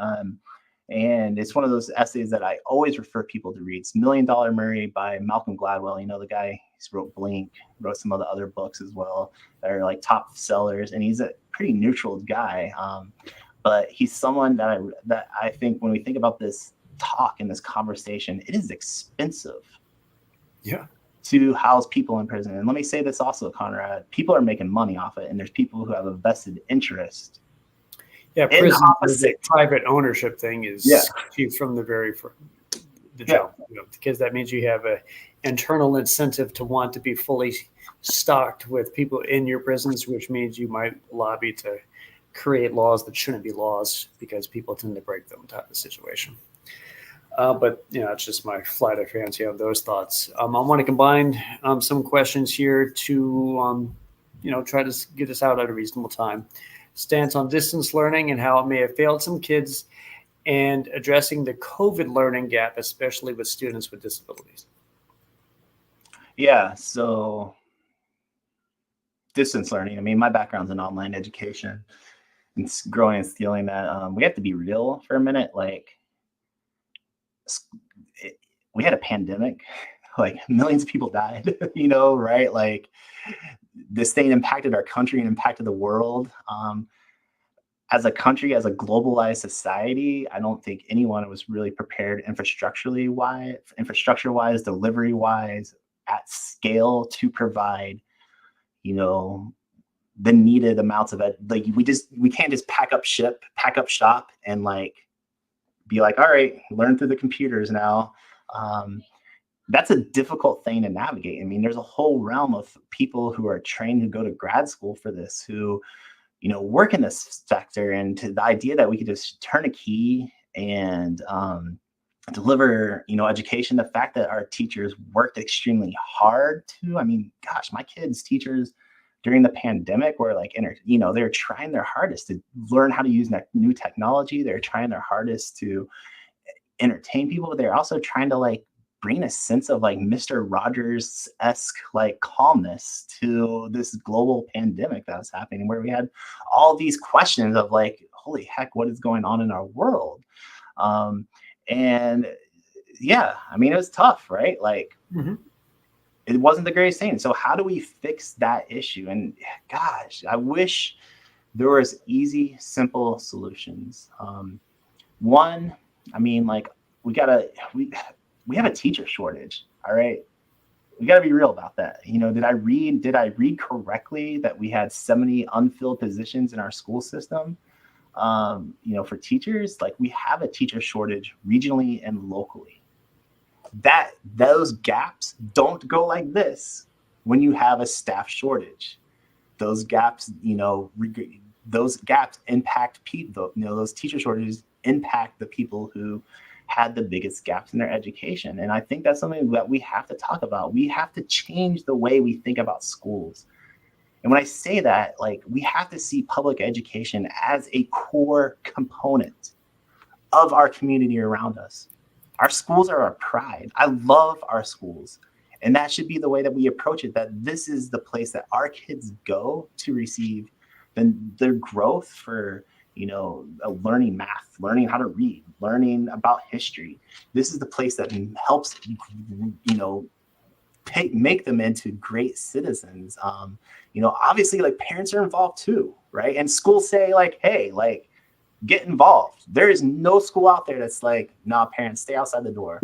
And it's one of those essays that I always refer people to read. It's $1 Million Murray by Malcolm Gladwell. The guy, he's wrote Blink, wrote some of the other books as well that are like top sellers. And he's a pretty neutral guy. But he's someone that I think when we think about this talk and this conversation, it is expensive. Yeah. To house people in prison. And let me say this also, Conrad, people are making money off it, and there's people who have a vested interest. Yeah, prison is a private ownership thing is achieved from the very the jump, because that means you have an internal incentive to want to be fully stocked with people in your prisons, which means you might lobby to create laws that shouldn't be laws because people tend to break them type of situation. But it's just my flight of fancy on those thoughts. I want to combine some questions here to try to get this out at a reasonable time. Stance on distance learning and how it may have failed some kids, and addressing the COVID learning gap, especially with students with disabilities. Yeah, so distance learning. My background's in online education and growing and stealing that. We have to be real for a minute. We had a pandemic, like millions of people died, right? Like this thing impacted our country and impacted the world. As a country, as a globalized society, I don't think anyone was really prepared infrastructure-wise, delivery-wise, at scale to provide, the needed amounts of it. Like we can't just pack up shop and be like, all right, learn through the computers now. That's a difficult thing to navigate. There's a whole realm of people who are trained, who go to grad school for this, who, work in this sector. And to the idea that we could just turn a key and deliver, education, the fact that our teachers worked extremely hard to, my kids' teachers during the pandemic were they're trying their hardest to learn how to use new technology. They're trying their hardest to entertain people, but they're also trying to bring a sense of Mr. Rogers-esque calmness to this global pandemic that was happening, where we had all these questions of holy heck, what is going on in our world? And yeah, it was tough, right? It wasn't the greatest thing. So how do we fix that issue? And gosh, I wish there was easy, simple solutions. One, we have a teacher shortage. All right. We got to be real about that. Did I read correctly that we had 70 unfilled positions in our school system? For teachers, we have a teacher shortage regionally and locally. Those gaps don't go like this when you have a staff shortage. Those gaps, impact people. Those teacher shortages impact the people who had the biggest gaps in their education. And I think that's something that we have to talk about. We have to change the way we think about schools. And when I say that, we have to see public education as a core component of our community around us. Our schools are our pride. I love our schools. And that should be the way that we approach it, that this is the place that our kids go to receive their growth for learning math, learning how to read, learning about history. This is the place that helps, make them into great citizens. Obviously, like, parents are involved too, right? And schools say, like, hey, like, get involved. There is no school out there that's like, nah, parents, stay outside the door.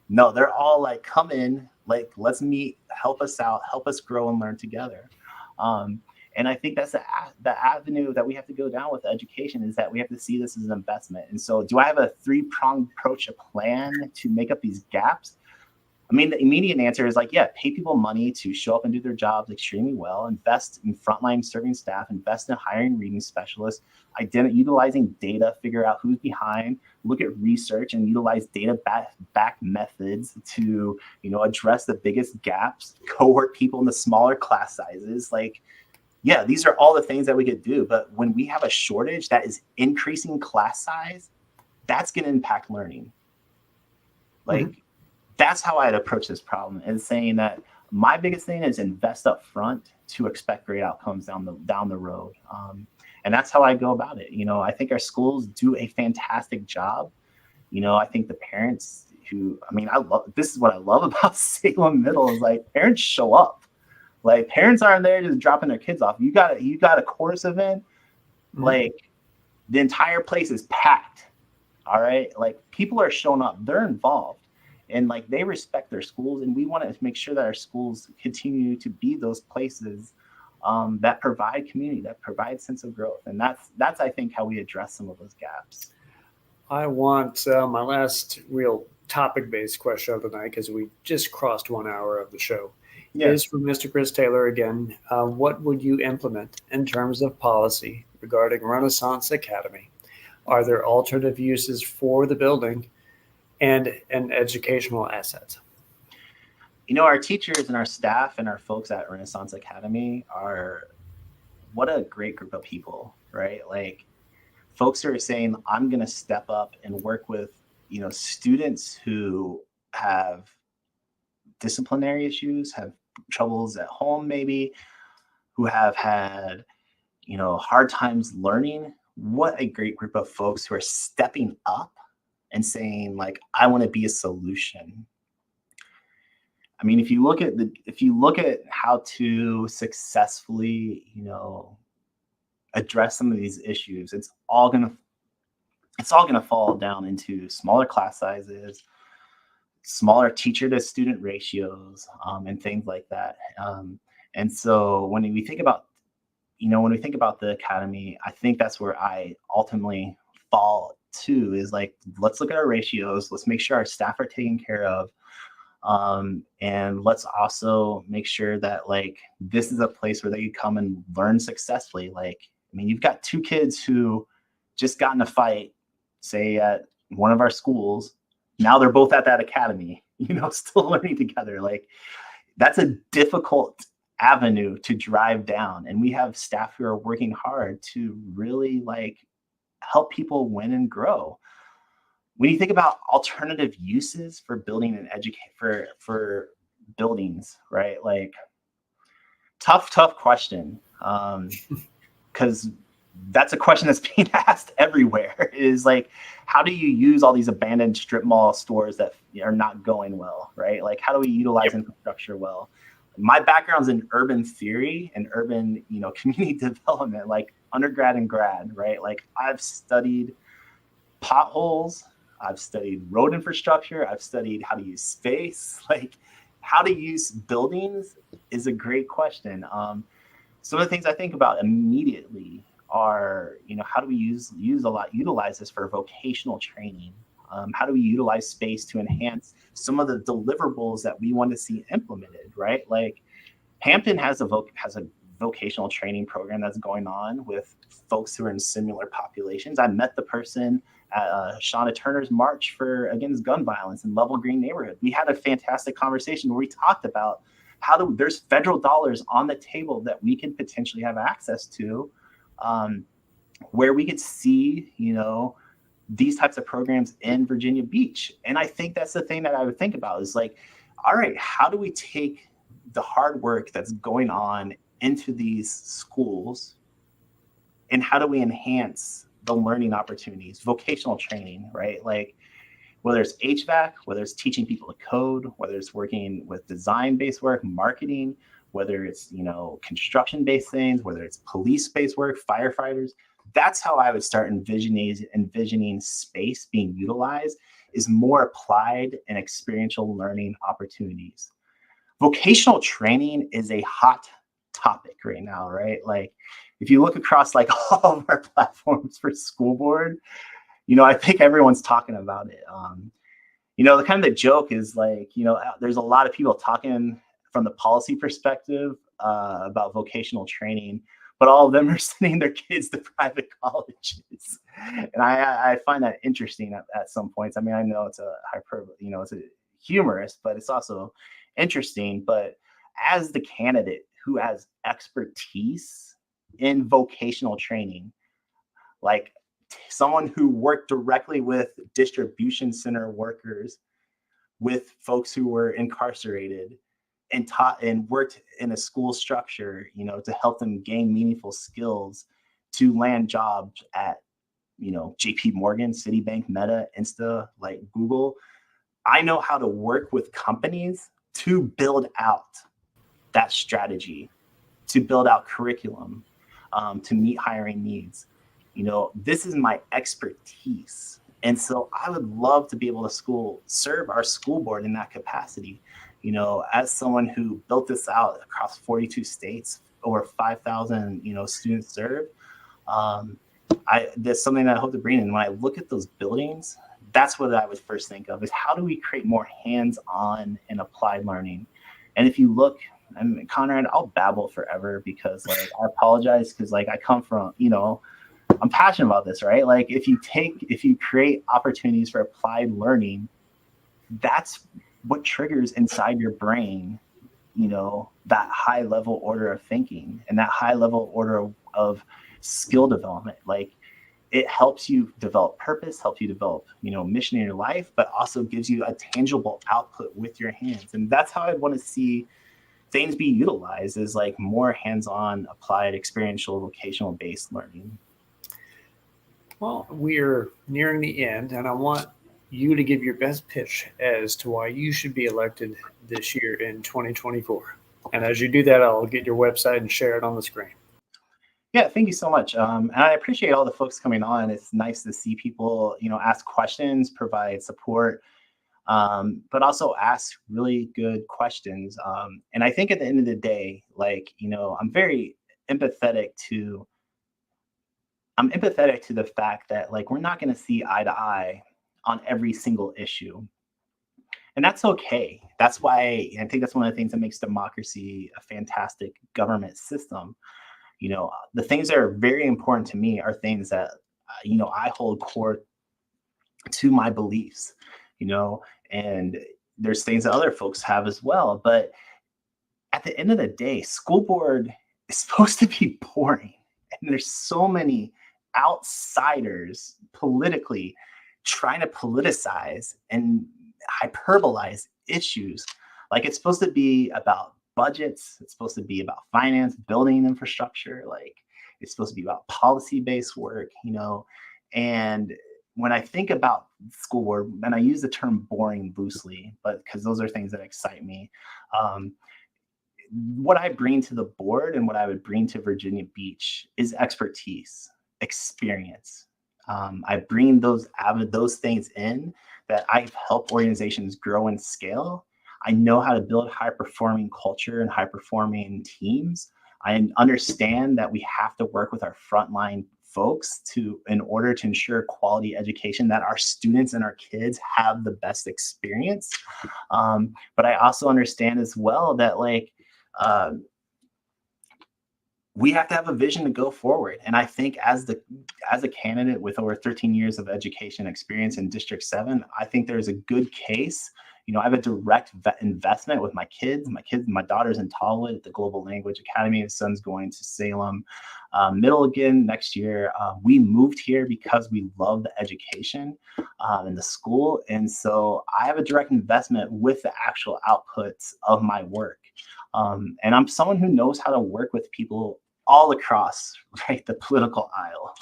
No, they're all like, come in, like, let's meet, help us out, help us grow and learn together. And I think that's the avenue that we have to go down with education, is that we have to see this as an investment. And so do I have a 3-pronged approach, a plan to make up these gaps? I mean, the immediate answer is like, yeah, pay people money to show up and do their jobs extremely well, invest in frontline serving staff, invest in hiring reading specialists, utilizing data, figure out who's behind, look at research and utilize data back methods to, address the biggest gaps, cohort people in the smaller class sizes. Like, yeah, these are all the things that we could do. But when we have a shortage that is increasing class size, that's going to impact learning. Like, that's how I'd approach this problem, and saying that my biggest thing is invest up front to expect great outcomes down the road. And that's how I go about it. I think our schools do a fantastic job. I think the parents this is what I love about Salem Middle, is like, parents show up. Like, parents aren't there just dropping their kids off. You got a chorus event, like, the entire place is packed. All right. Like, people are showing up, they're involved. And like, they respect their schools, and we want to make sure that our schools continue to be those places that provide community, that provide sense of growth. And that's I think how we address some of those gaps. I want my last real topic-based question of the night, because we just crossed 1 hour of the show. Yeah. Is from Mr. Chris Taylor again. What would you implement in terms of policy regarding Renaissance Academy? Are there alternative uses for the building and an educational asset? Our teachers and our staff and our folks at Renaissance Academy are, what a great group of people, right? Like, folks who are saying, I'm going to step up and work with, students who have disciplinary issues, have troubles at home, maybe, who have had, hard times learning. What a great group of folks who are stepping up and saying, like, I want to be a solution. I mean, if you look at how to successfully, address some of these issues, it's all gonna fall down into smaller class sizes, smaller teacher to student ratios, and things like that. And so when we think about the academy, I think that's where I ultimately fall to, is like, let's look at our ratios, let's make sure our staff are taken care of, and let's also make sure that, like, this is a place where they can come and learn successfully. Like, I mean, you've got 2 kids who just got in a fight, say at one of our schools. Now they're both at that academy, still learning together. Like, that's a difficult avenue to drive down, and we have staff who are working hard to really, like, help people win and grow. When you think about alternative uses for building and educate for buildings, right? Like, tough question. Because that's a question that's being asked everywhere, is like, how do you use all these abandoned strip mall stores that are not going well, right? Like, how do we utilize infrastructure well? My background's in urban theory and urban, community development, like undergrad and grad, right? Like, I've studied potholes, I've studied road infrastructure, I've studied how to use space. Like, how to use buildings is a great question. Some of the things I think about immediately are, how do we utilize this for vocational training? How do we utilize space to enhance some of the deliverables that we want to see implemented, right? Like, Hampton has a vocational training program that's going on with folks who are in similar populations. I met the person at Shauna Turner's March against gun violence in Level Green neighborhood. We had a fantastic conversation where we talked about how there's federal dollars on the table that we can potentially have access to, where we could see, these types of programs in Virginia Beach. And I think that's the thing that I would think about, is like, all right, how do we take the hard work that's going on into these schools, and how do we enhance the learning opportunities, vocational training, right? Like whether it's HVAC, whether it's teaching people to code, whether it's working with design-based work, marketing, whether it's, construction-based things, whether it's police-based work, firefighters. That's how I would start envisioning space being utilized, is more applied and experiential learning opportunities. Vocational training is a hot topic right now, right? Like if you look across like all of our platforms for school board, I think everyone's talking about it. The kind of the joke is like, there's a lot of people talking from the policy perspective about vocational training, but all of them are sending their kids to private colleges. And I find that interesting at some points. I mean, I know it's a hyperbole, it's a humorous, but it's also interesting. But as the candidate who has expertise in vocational training, like someone who worked directly with distribution center workers, with folks who were incarcerated and taught and worked in a school structure, to help them gain meaningful skills to land jobs at, JP Morgan, Citibank, Meta, Insta, like Google. I know how to work with companies to build out that strategy, to build out curriculum, to meet hiring needs. This is my expertise. And so I would love to be able to serve our school board in that capacity. As someone who built this out across 42 states, over 5,000, students served, there's something that I hope to bring in. When I look at those buildings, that's what I would first think of, is how do we create more hands-on and applied learning? And if you look, and Conrad, I'll babble forever because like I apologize because like I come from, I'm passionate about this, right? Like if you create opportunities for applied learning, that's what triggers inside your brain, that high level order of thinking and that high level order of skill development. Like it helps you develop purpose, helps you develop, mission in your life, but also gives you a tangible output with your hands. And that's how I want to see things be utilized, is like more hands-on, applied, experiential, vocational based learning. Well, we're nearing the end, and I want you to give your best pitch as to why you should be elected this year in 2024. And as you do that, I'll get your website and share it on the screen. Yeah, thank you so much. And I appreciate all the folks coming on. It's nice to see people, ask questions, provide support, but also ask really good questions. And I think at the end of the day, like, I'm very empathetic to the fact that like we're not going to see eye to eye on every single issue. And that's okay. That's why I think that's one of the things that makes democracy a fantastic government system. The things that are very important to me are things that, I hold core to my beliefs, and there's things that other folks have as well. But at the end of the day, school board is supposed to be boring. And there's so many outsiders politically trying to politicize and hyperbolize issues. Like it's supposed to be about budgets, it's supposed to be about finance, building infrastructure, like it's supposed to be about policy-based work, and when I think about school board, and I use the term boring loosely, but because those are things that excite me, what I bring to the board and what I would bring to Virginia Beach is expertise, experience. I bring those things in that I've helped organizations grow and scale. I know how to build high-performing culture and high-performing teams. I understand that we have to work with our frontline folks in order to ensure quality education, that our students and our kids have the best experience. But I also understand as well that like we have to have a vision to go forward. And I think as a candidate with over 13 years of education experience in District 7, I think there's a good case. I have a direct investment with my kids. My daughter's in Tallwood at the Global Language Academy. His son's going to Salem Middle again next year. We moved here because we love the education and the school. And so I have a direct investment with the actual outputs of my work. And I'm someone who knows how to work with people all across, right, the political aisle.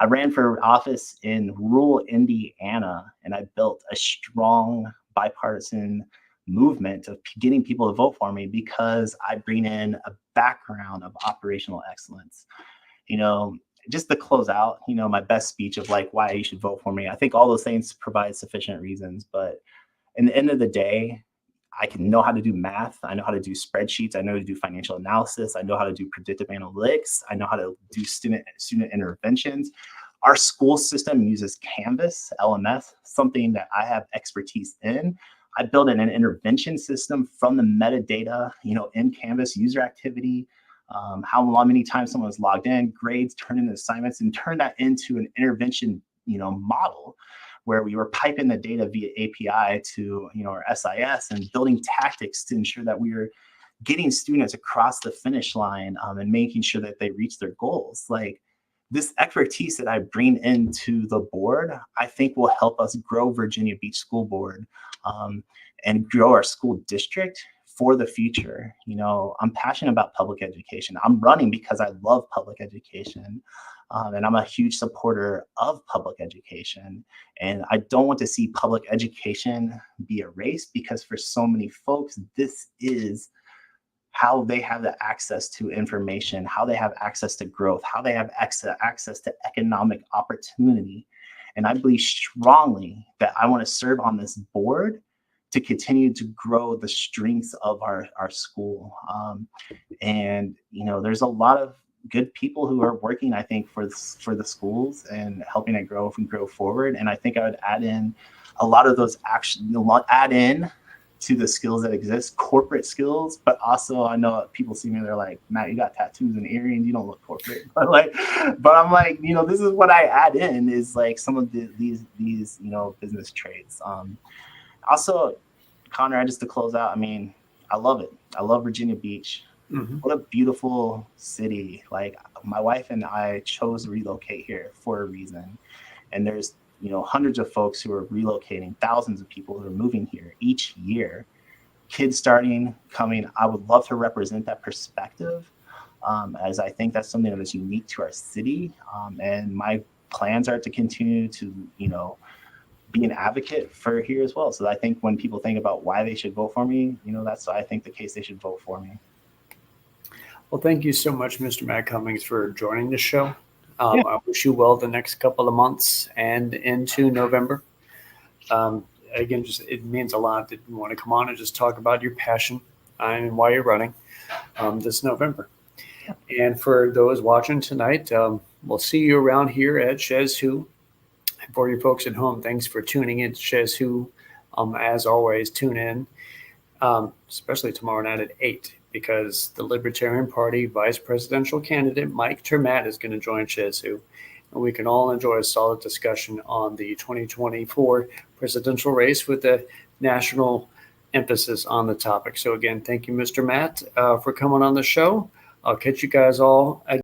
I ran for office in rural Indiana, and I built a strong bipartisan movement of getting people to vote for me because I bring in a background of operational excellence. You know, just to close out, my best speech of like why you should vote for me. I think all those things provide sufficient reasons, but in the end of the day, I can know how to do math. I know how to do spreadsheets. I know how to do financial analysis. I know how to do predictive analytics. I know how to do student interventions. Our school system uses Canvas, LMS, something that I have expertise in. I built an intervention system from the metadata, in Canvas, user activity, how many times someone was logged in, grades, turn in assignments, and turn that into an intervention, model where we were piping the data via API to, our SIS and building tactics to ensure that we were getting students across the finish line, and making sure that they reach their goals. Like, this expertise that I bring into the board, I think will help us grow Virginia Beach School Board, and grow our school district for the future. I'm passionate about public education. I'm running because I love public education. And I'm a huge supporter of public education. And I don't want to see public education be erased, because for so many folks, this is how they have the access to information, how they have access to growth, how they have access to economic opportunity. And I believe strongly that I want to serve on this board to continue to grow the strengths of our school. And, there's a lot of good people who are working, I think, for the schools and helping it grow forward. And I think I would add in a lot of those add in to the skills that exist, corporate skills, but also I know people see me, they're like, Matt, you got tattoos and earrings, you don't look corporate. But I'm like, this is what I add in, is like some of these business traits. Also, Connor, just to close out, I love it. I love Virginia Beach. Mm-hmm. What a beautiful city. Like, my wife and I chose to relocate here for a reason. And there's, hundreds of folks who are relocating, thousands of people who are moving here each year, kids starting, coming. I would love to represent that perspective, as I think that's something that is unique to our city. And my plans are to continue to, be an advocate for here as well. So I think when people think about why they should vote for me, that's, I think, the case they should vote for me. Well, thank you so much, Mr. Matt Cummings, for joining the show. I wish you well the next couple of months and into November. Again, it means a lot that you want to come on and just talk about your passion and why you're running this November. And for those watching tonight, we'll see you around here at SchezzWho. For you folks at home, thanks for tuning in to SchezzWho. As always, tune in, especially tomorrow night at 8, because the Libertarian Party vice presidential candidate, Mike Termat, is going to join SchezzWho. And we can all enjoy a solid discussion on the 2024 presidential race with a national emphasis on the topic. So again, thank you, Mr. Matt, for coming on the show. I'll catch you guys all again.